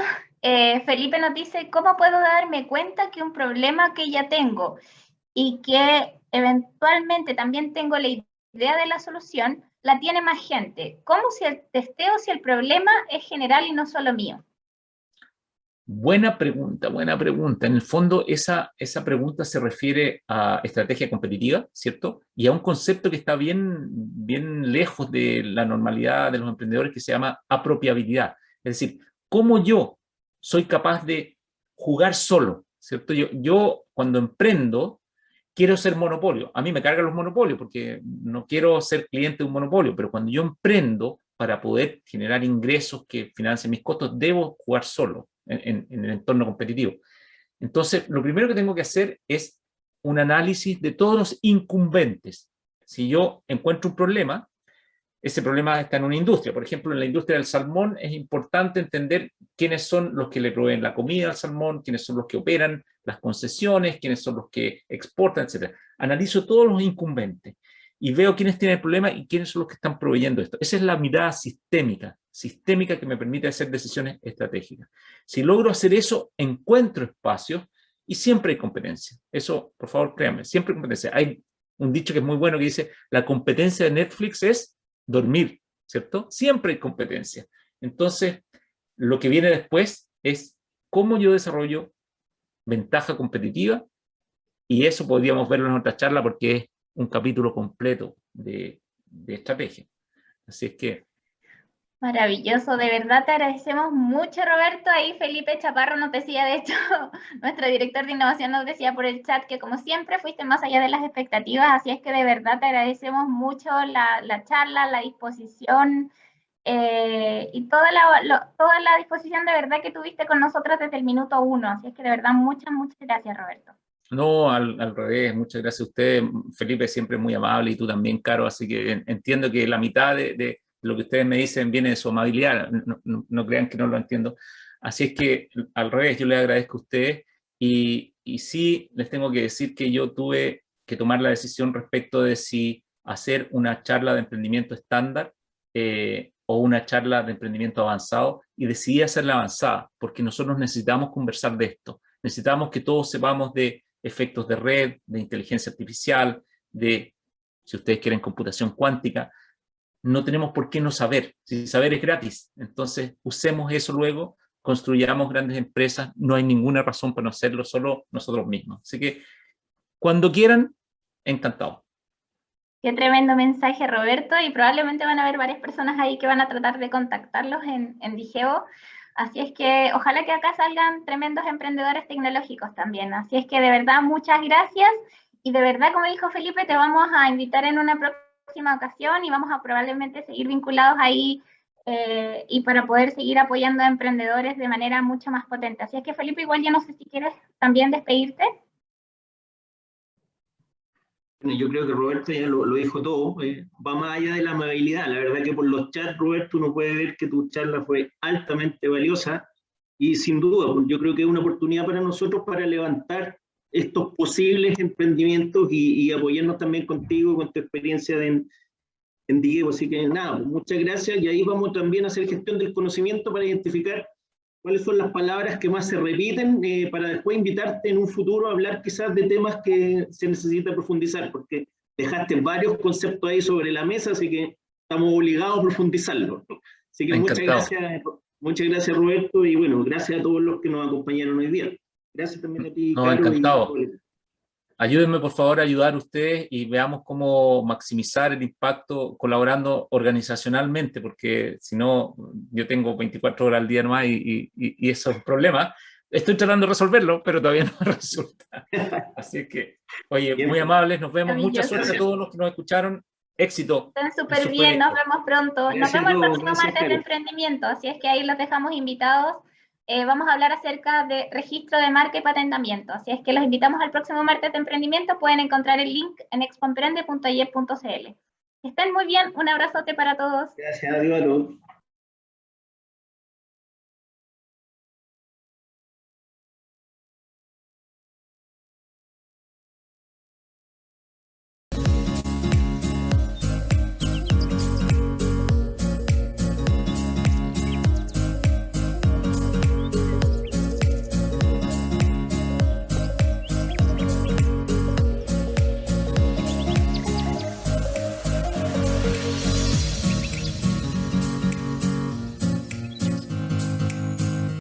Felipe nos dice, ¿cómo puedo darme cuenta que un problema que ya tengo y que eventualmente también tengo la idea de la solución, la tiene más gente? ¿Cómo testeo si el problema es general y no solo mío? Buena pregunta, buena pregunta. En el fondo, esa pregunta se refiere a estrategia competitiva, ¿cierto? Y a un concepto que está bien lejos de la normalidad de los emprendedores, que se llama apropiabilidad. Es decir, cómo yo soy capaz de jugar solo, ¿cierto? Yo cuando emprendo, quiero ser monopolio. A mí me cargan los monopolios porque no quiero ser cliente de un monopolio, pero cuando yo emprendo, para poder generar ingresos que financien mis costos, debo jugar solo en el entorno competitivo. Entonces, lo primero que tengo que hacer es un análisis de todos los incumbentes. Si yo encuentro un problema, ese problema está en una industria. Por ejemplo, en la industria del salmón es importante entender quiénes son los que le proveen la comida al salmón, quiénes son los que operan las concesiones, quiénes son los que exportan, etc. Analizo todos los incumbentes y veo quiénes tienen el problema y quiénes son los que están proveyendo esto. Esa es la mirada sistémica que me permite hacer decisiones estratégicas. Si logro hacer eso, encuentro espacios y siempre hay competencia. Eso, por favor, créanme, siempre hay competencia. Hay un dicho que es muy bueno que dice, la competencia de Netflix es dormir, ¿cierto? Siempre hay competencia. Entonces, lo que viene después es cómo yo desarrollo ventaja competitiva, y eso podríamos verlo en otra charla porque es un capítulo completo de estrategia. Así es que... Maravilloso, de verdad te agradecemos mucho, Roberto. Ahí Felipe Chaparro nos decía, de hecho, nuestro director de innovación nos decía por el chat que como siempre fuiste más allá de las expectativas, así es que de verdad te agradecemos mucho la charla, la disposición y toda la disposición de verdad que tuviste con nosotros desde el minuto 1. Así es que de verdad muchas gracias, Roberto. No, al revés, muchas gracias a usted, Felipe, siempre muy amable, y tú también, Caro, así que entiendo que la mitad de lo que ustedes me dicen viene de su amabilidad, no crean que no lo entiendo. Así es que, al revés, yo les agradezco a ustedes Y sí, les tengo que decir que yo tuve que tomar la decisión respecto de si hacer una charla de emprendimiento estándar o una charla de emprendimiento avanzado, y decidí hacerla avanzada, porque nosotros necesitamos conversar de esto. Necesitamos que todos sepamos de efectos de red, de inteligencia artificial, de, si ustedes quieren, computación cuántica. No tenemos por qué no saber. Si saber es gratis, entonces usemos eso luego, construyamos grandes empresas. No hay ninguna razón para no hacerlo solo nosotros mismos. Así que cuando quieran, encantado. Qué tremendo mensaje, Roberto, y probablemente van a haber varias personas ahí que van a tratar de contactarlos en Digeo. Así es que ojalá que acá salgan tremendos emprendedores tecnológicos también. Así es que de verdad, muchas gracias. Y de verdad, como dijo Felipe, te vamos a invitar en una próxima ocasión y vamos a probablemente seguir vinculados ahí y para poder seguir apoyando a emprendedores de manera mucho más potente. Así es que, Felipe, igual yo no sé si quieres también despedirte. Bueno, yo creo que Roberto ya lo dijo todo, va más allá de la amabilidad. La verdad que por los chats, Roberto, uno puede ver que tu charla fue altamente valiosa y sin duda, pues, yo creo que es una oportunidad para nosotros para levantar estos posibles emprendimientos y apoyarnos también contigo, con tu experiencia en Digeo. Así que nada, pues, muchas gracias, y ahí vamos también a hacer gestión del conocimiento para identificar cuáles son las palabras que más se repiten, para después invitarte en un futuro a hablar quizás de temas que se necesita profundizar, porque dejaste varios conceptos ahí sobre la mesa, así que estamos obligados a profundizarlo. Así que Encantado. muchas gracias Roberto, y bueno, gracias a todos los que nos acompañaron hoy día. Gracias también a ti, No, Caro, y encantado. Ayúdenme, por favor, a ayudar a ustedes y veamos cómo maximizar el impacto colaborando organizacionalmente, porque si no, yo tengo 24 horas al día nomás y eso es un problema. Estoy tratando de resolverlo, pero todavía no me resulta. Así es que, oye, bien, muy amables, nos vemos. Mucha Maravilloso. suerte a todos los que nos escucharon. Éxito. Están súper Eso bien, fue. nos vemos pronto. Nos gracias a vemos el todos, próximo gracias, martes de Caro. emprendimiento, así es que ahí los dejamos invitados. Vamos a hablar acerca de registro de marca y patentamiento, así es que los invitamos al próximo martes de emprendimiento. Pueden encontrar el link en expoemprende.ie.cl. Que estén muy bien, un abrazote para todos. Gracias, adiós a todos.